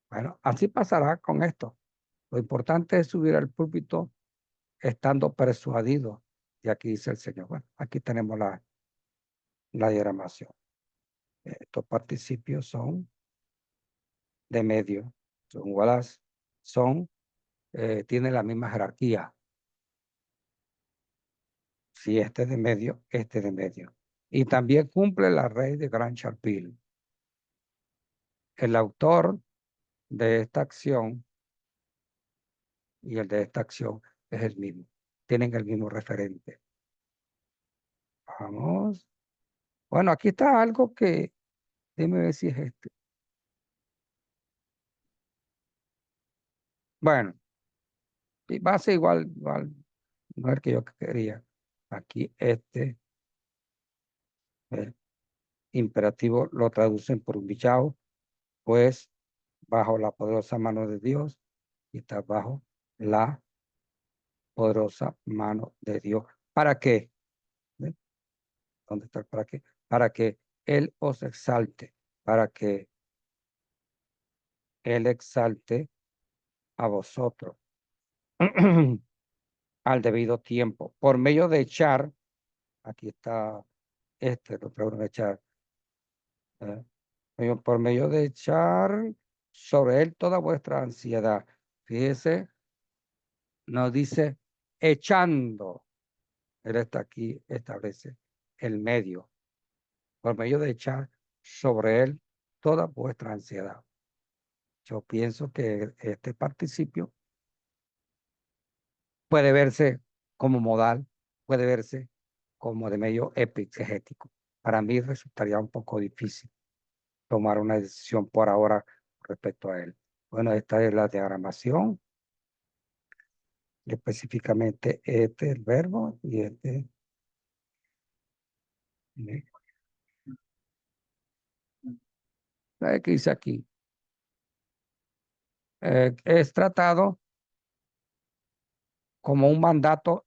Bueno, así pasará con esto. Lo importante es subir al púlpito estando persuadido. Y aquí dice el Señor. Bueno, aquí tenemos la diagramación. Estos participios son de medio, son iguales, tienen la misma jerarquía. Si este de medio, este de medio. Y también cumple la ley de Grand Charpil. El autor de esta acción y el de esta acción es el mismo. Tienen el mismo referente. Vamos. Bueno, aquí está algo que, déjeme ver si es este. Bueno, y va a ser igual, no es el que yo quería. Aquí este imperativo lo traducen por humillado, pues bajo la poderosa mano de Dios y está bajo la poderosa mano de Dios. ¿Para qué? ¿Ve? ¿Dónde está el para qué? Para que Él os exalte, para que Él exalte a vosotros al debido tiempo, por medio de echar, aquí está lo tengo que echar, por medio de echar sobre Él toda vuestra ansiedad. Fíjese, nos dice echando. Él está aquí, establece el medio, por medio de echar sobre él toda vuestra ansiedad. Yo pienso que este participio puede verse como modal, puede verse como de medio epigético. Para mí resultaría un poco difícil tomar una decisión por ahora respecto a él. Bueno, esta es la diagramación. Específicamente este el verbo y este. ¿Sabe qué dice aquí? Es tratado como un mandato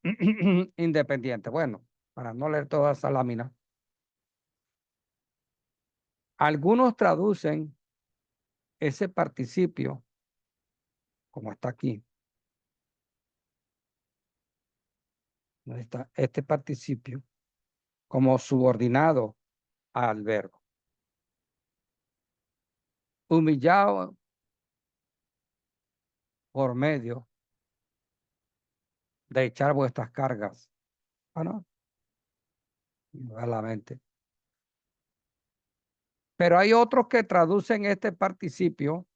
independiente. Bueno, para no leer toda esa lámina, algunos traducen ese participio, como está aquí, ¿dónde está? Este participio, como subordinado al verbo. Humillado por medio de echar vuestras cargas. ¿Ah, no? A la mente. Pero hay otros que traducen este participio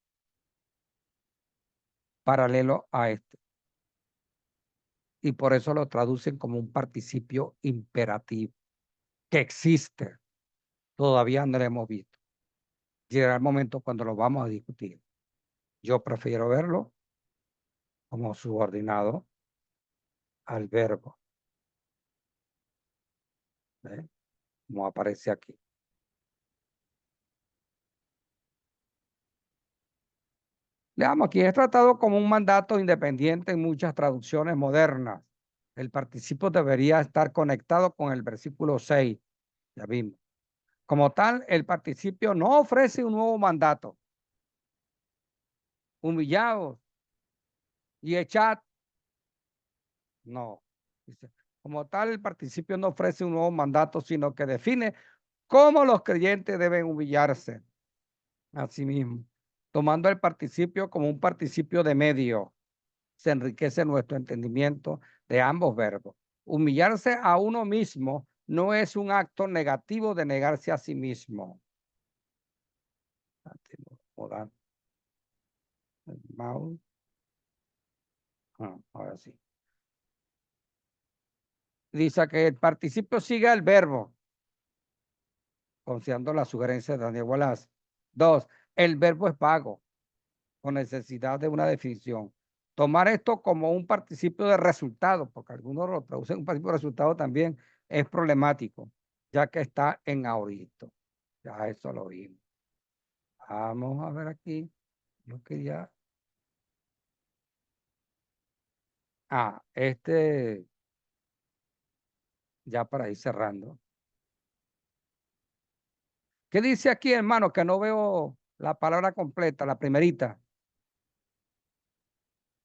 paralelo a este. Y por eso lo traducen como un participio imperativo, que existe. Todavía no lo hemos visto. Llegará el momento cuando lo vamos a discutir. Yo prefiero verlo como subordinado al verbo, ¿eh? Como aparece aquí. Leamos aquí, es tratado como un mandato independiente en muchas traducciones modernas. El participio debería estar conectado con el versículo 6. Ya vimos. Como tal, el participio no ofrece un nuevo mandato. Humillaos Y echad, no. Dice, como tal, el participio no ofrece un nuevo mandato, sino que define cómo los creyentes deben humillarse a sí mismos, tomando el participio como un participio de medio. Se enriquece nuestro entendimiento de ambos verbos. Humillarse a uno mismo no es un acto negativo de negarse a sí mismo. Ahora sí. Dice que el participio siga el verbo, considerando la sugerencia de Daniel Wallace. 2. El verbo es vago, con necesidad de una definición. Tomar esto como un participio de resultado, porque algunos lo traducen un participio de resultado también, es problemático, ya que está en ahorito. Ya eso lo vimos. Vamos a ver aquí. Yo quería... ya para ir cerrando. ¿Qué dice aquí, hermano? Que no veo la palabra completa, la primerita.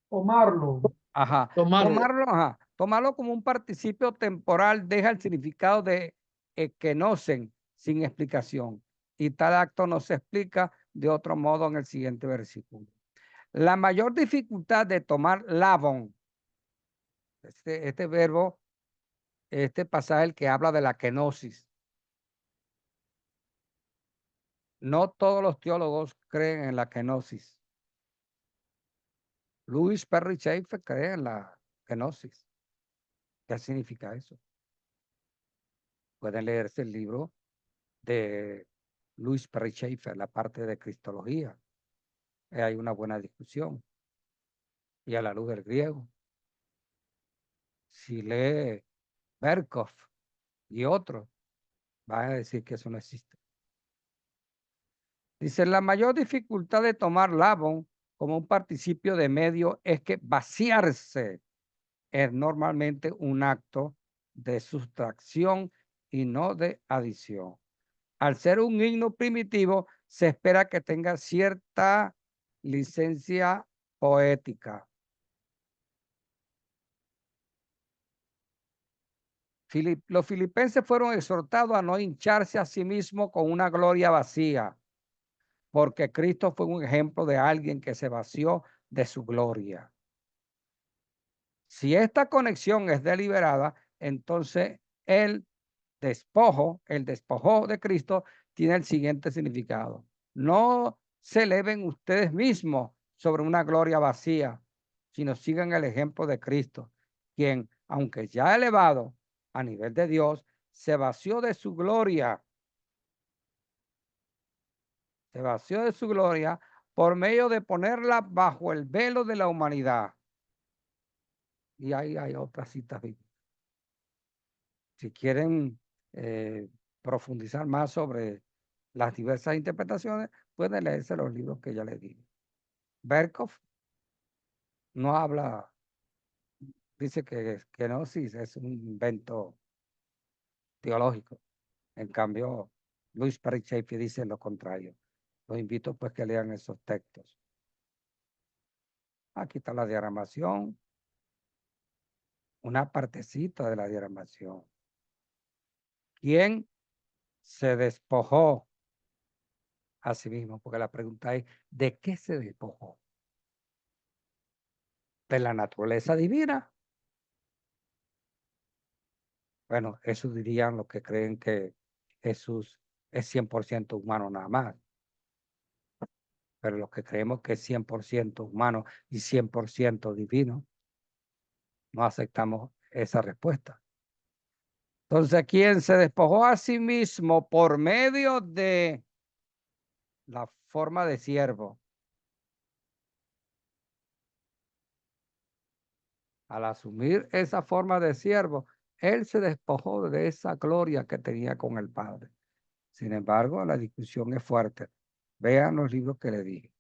Tomarlo. Ajá. Tomarlo. Ajá. Tomarlo como un participio temporal deja el significado de equenocen sin explicación. Y tal acto no se explica de otro modo en el siguiente versículo. La mayor dificultad de tomar lavon, este verbo, este pasaje el que habla de la kenosis. No todos los teólogos creen en la kenosis. Louis Perry Schaeffer cree en la kenosis. ¿Qué significa eso? Pueden leerse el libro de Louis Perry Schaeffer, la parte de Cristología. Hay una buena discusión. Y a la luz del griego. Si lee Berkov y otros, van a decir que eso no existe. Dice, la mayor dificultad de tomar lavon como un participio de medio es que vaciarse es normalmente un acto de sustracción y no de adición. Al ser un himno primitivo, se espera que tenga cierta licencia poética. Los filipenses fueron exhortados a no hincharse a sí mismos con una gloria vacía, porque Cristo fue un ejemplo de alguien que se vació de su gloria. Si esta conexión es deliberada, entonces el despojo de Cristo tiene el siguiente significado. No se eleven ustedes mismos sobre una gloria vacía, sino sigan el ejemplo de Cristo, quien, aunque ya elevado a nivel de Dios, se vació de su gloria. Se vació de su gloria por medio de ponerla bajo el velo de la humanidad. Y ahí hay otras citas bíblicas. Si quieren profundizar más sobre las diversas interpretaciones, pueden leerse los libros que ya les di. Berkov no habla, dice que kenosis es un invento teológico. En cambio, Louis Perry Schaeffer dice lo contrario. Los invito pues que lean esos textos. Aquí está la diagramación. Una partecita de la diagramación. ¿Quién se despojó a sí mismo? Porque la pregunta es, ¿de qué se despojó? ¿De la naturaleza divina? Bueno, eso dirían los que creen que Jesús es 100% humano nada más. Pero los que creemos que es 100% humano y 100% divino, no aceptamos esa respuesta. Entonces, ¿quién se despojó a sí mismo por medio de la forma de siervo? Al asumir esa forma de siervo, él se despojó de esa gloria que tenía con el Padre. Sin embargo, la discusión es fuerte. Vean los libros que le dije.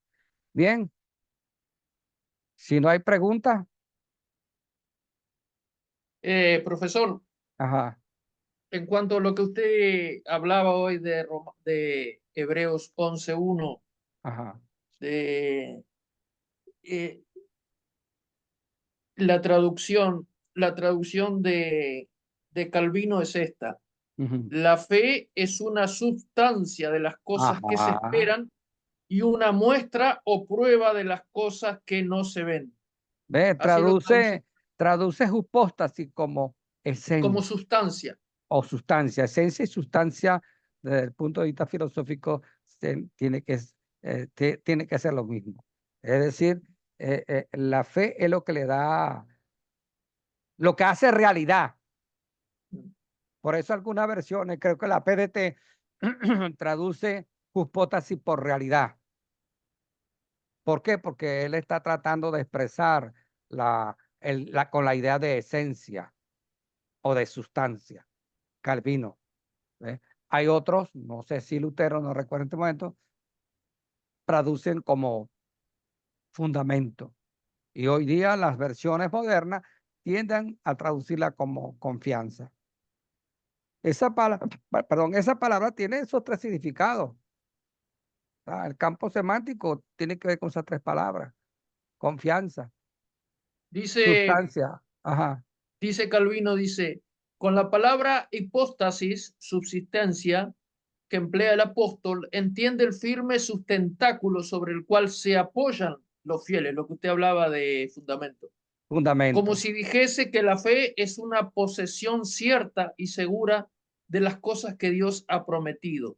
Bien, si no hay preguntas, Profesor, ajá, en cuanto a lo que usted hablaba hoy de Hebreos 11:1, ajá, de, eh, la traducción de Calvino es esta. Ujú. La fe es una sustancia de las cosas que se Ajá. esperan y una muestra o prueba de las cosas que no se ven. Ve, Así lo traduce traduce hipóstasis como como esencia sustancia. o sustancia. Esencia y sustancia, desde el punto de vista filosófico, tiene que ser lo mismo. Es decir, la fe es lo que le da, lo que hace realidad. Por eso algunas versiones, creo que la PDT traduce hipóstasis por realidad. ¿Por qué? Porque él está tratando de expresar con la idea de esencia o de sustancia, Calvino. ¿Ve? Hay otros, no sé si Lutero, no recuerdo en este momento, traducen como fundamento. Y hoy día las versiones modernas tienden a traducirla como confianza. Esa palabra tiene esos tres significados. El campo semántico tiene que ver con esas tres palabras. Confianza, Dice, sustancia. Ajá. dice Calvino, dice, con la palabra hipóstasis, subsistencia, que emplea el apóstol, entiende el firme sustentáculo sobre el cual se apoyan los fieles, lo que usted hablaba de fundamento. Como Fundamento. si dijese que la fe es una posesión cierta y segura de las cosas que Dios ha prometido,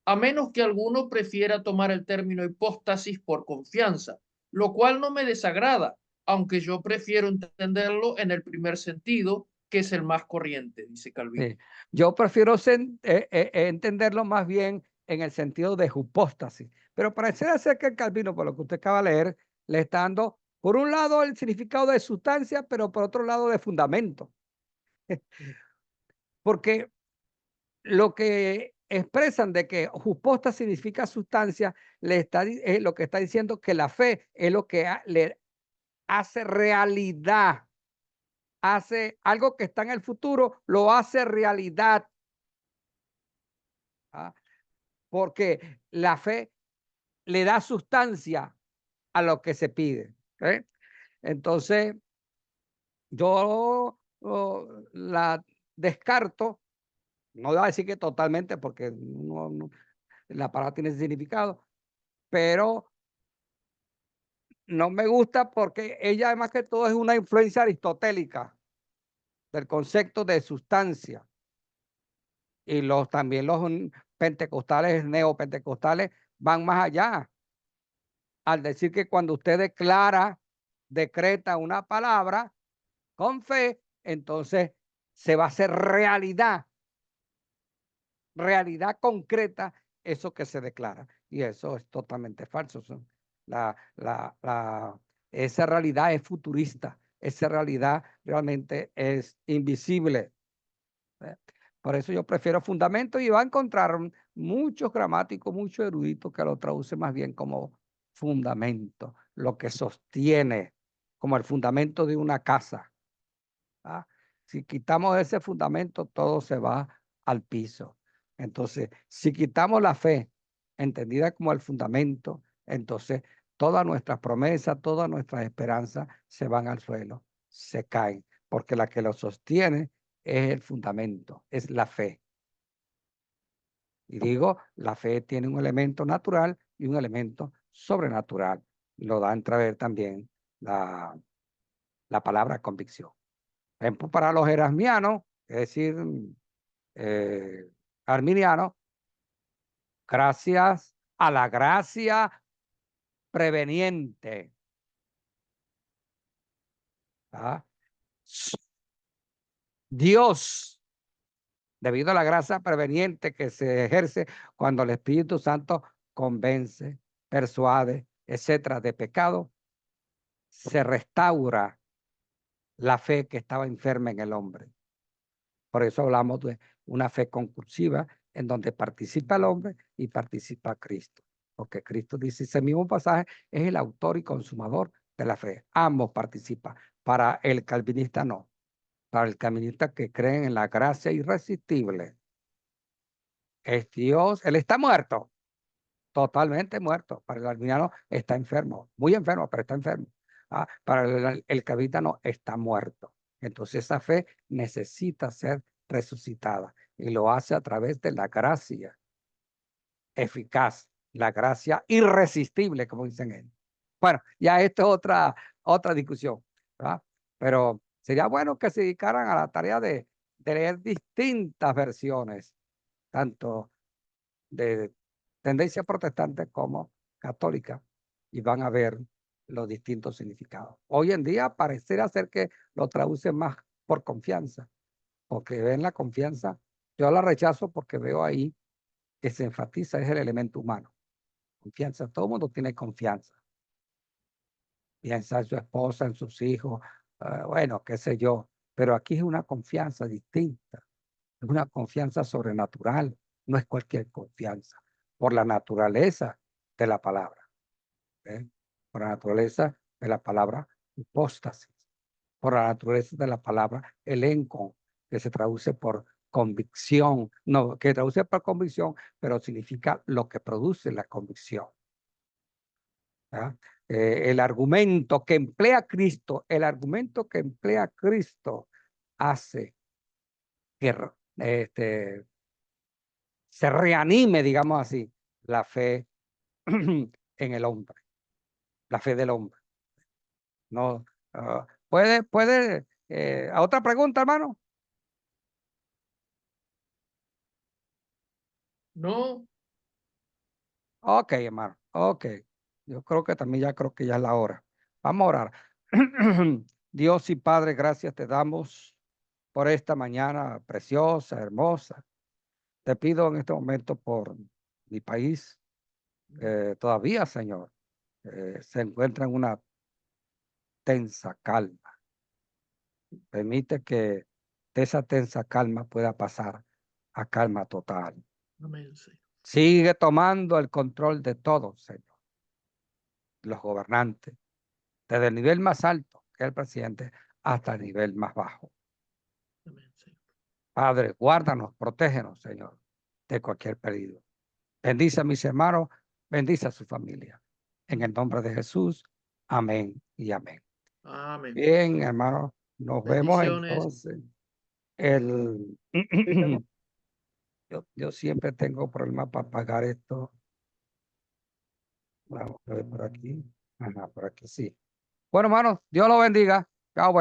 a menos que alguno prefiera tomar el término hipóstasis por confianza, lo cual no me desagrada, aunque yo prefiero entenderlo en el primer sentido, que es el más corriente, dice Calvino. Sí. Yo prefiero entenderlo más bien en el sentido de hipóstasis. Pero parecer hacer que el Calvino, por lo que usted acaba de leer, le está dando, por un lado, el significado de sustancia, pero por otro lado, de fundamento. Porque lo que expresan de que hipóstasis significa sustancia, lo que está diciendo que la fe es lo que le hace realidad, hace algo que está en el futuro, lo hace realidad. ¿Ah? Porque la fe le da sustancia a lo que se pide. ¿Eh? Entonces, yo la descarto, no voy a decir que totalmente, porque la palabra tiene ese significado, pero no me gusta porque ella, además que todo, es una influencia aristotélica del concepto de sustancia. Y también los pentecostales, neopentecostales, van más allá al decir que cuando usted decreta una palabra con fe, entonces se va a hacer realidad concreta eso que se declara. Y eso es totalmente falso. Esa realidad es futurista, esa realidad realmente es invisible. ¿Eh? Por eso yo prefiero fundamento y va a encontrar muchos gramáticos, muchos eruditos que lo traducen más bien como fundamento, lo que sostiene, como el fundamento de una casa. ¿Ah? Si quitamos ese fundamento, todo se va al piso. Entonces, si quitamos la fe, entendida como el fundamento, entonces todas nuestras promesas, todas nuestras esperanzas se van al suelo, se caen, porque la que lo sostiene es el fundamento, es la fe. Y digo, la fe tiene un elemento natural y un elemento sobrenatural. Lo da a entrever también la palabra convicción. Ejemplo, para los erasmianos, es decir, arminianos, gracias a la gracia preveniente. ¿Ah? Dios, debido a la gracia preveniente que se ejerce cuando el Espíritu Santo convence, persuade, etcétera, de pecado, se restaura la fe que estaba enferma en el hombre. Por eso hablamos de una fe concursiva en donde participa el hombre y participa Cristo. Porque Cristo dice, ese mismo pasaje, es el autor y consumador de la fe. Ambos participan. Para el calvinista no. Para el calvinista que creen en la gracia irresistible, es Dios. Él está muerto, totalmente muerto. Para el arminiano está enfermo, muy enfermo, pero está enfermo. Para el que habita no está muerto. Entonces esa fe necesita ser resucitada y lo hace a través de la gracia eficaz, la gracia irresistible, como dicen ellos. Bueno, ya esto es otra discusión, ¿verdad? Pero sería bueno que se dedicaran a la tarea de leer distintas versiones, tanto de tendencia protestante como católica, y van a ver los distintos significados. Hoy en día pareciera ser que lo traducen más por confianza, porque ven la confianza. Yo la rechazo porque veo ahí que se enfatiza es el elemento humano. Confianza, todo el mundo tiene confianza. Piensa en su esposa, en sus hijos, bueno, qué sé yo, pero aquí es una confianza distinta, es una confianza sobrenatural, no es cualquier confianza, por la naturaleza de la palabra, ¿eh? Por la naturaleza de la palabra hipóstasis, por la naturaleza de la palabra elenco, que se traduce por convicción, no, que traduce por convicción, pero significa lo que produce la convicción. El argumento que emplea Cristo, el argumento que emplea Cristo hace que se reanime, digamos así, la fe en el hombre, la fe del hombre. No, puede, ¿a otra pregunta, hermano? No, Ok, hermano, ok. Yo creo que también creo que ya es la hora. Vamos a orar. Dios y Padre, gracias te damos por esta mañana preciosa, hermosa. Te pido en este momento por mi país, todavía, Señor, se encuentra en una tensa calma. Permite que de esa tensa calma pueda pasar a calma total. amén, Señor. Sigue tomando el control de todo, Señor. Los gobernantes, desde el nivel más alto, que es el presidente, hasta el nivel más bajo. Amén, Señor. Padre, guárdanos, protégenos, Señor, de cualquier peligro. Bendice a mis hermanos, bendice a su familia. En el nombre de Jesús, amén y amén. Amén. Bien, hermano, nos vemos Bendiciones. entonces. Yo siempre tengo problemas para pagar esto. Vamos a ver por aquí. Ajá, por aquí sí. Bueno, hermano, Dios lo bendiga. Chao, pues.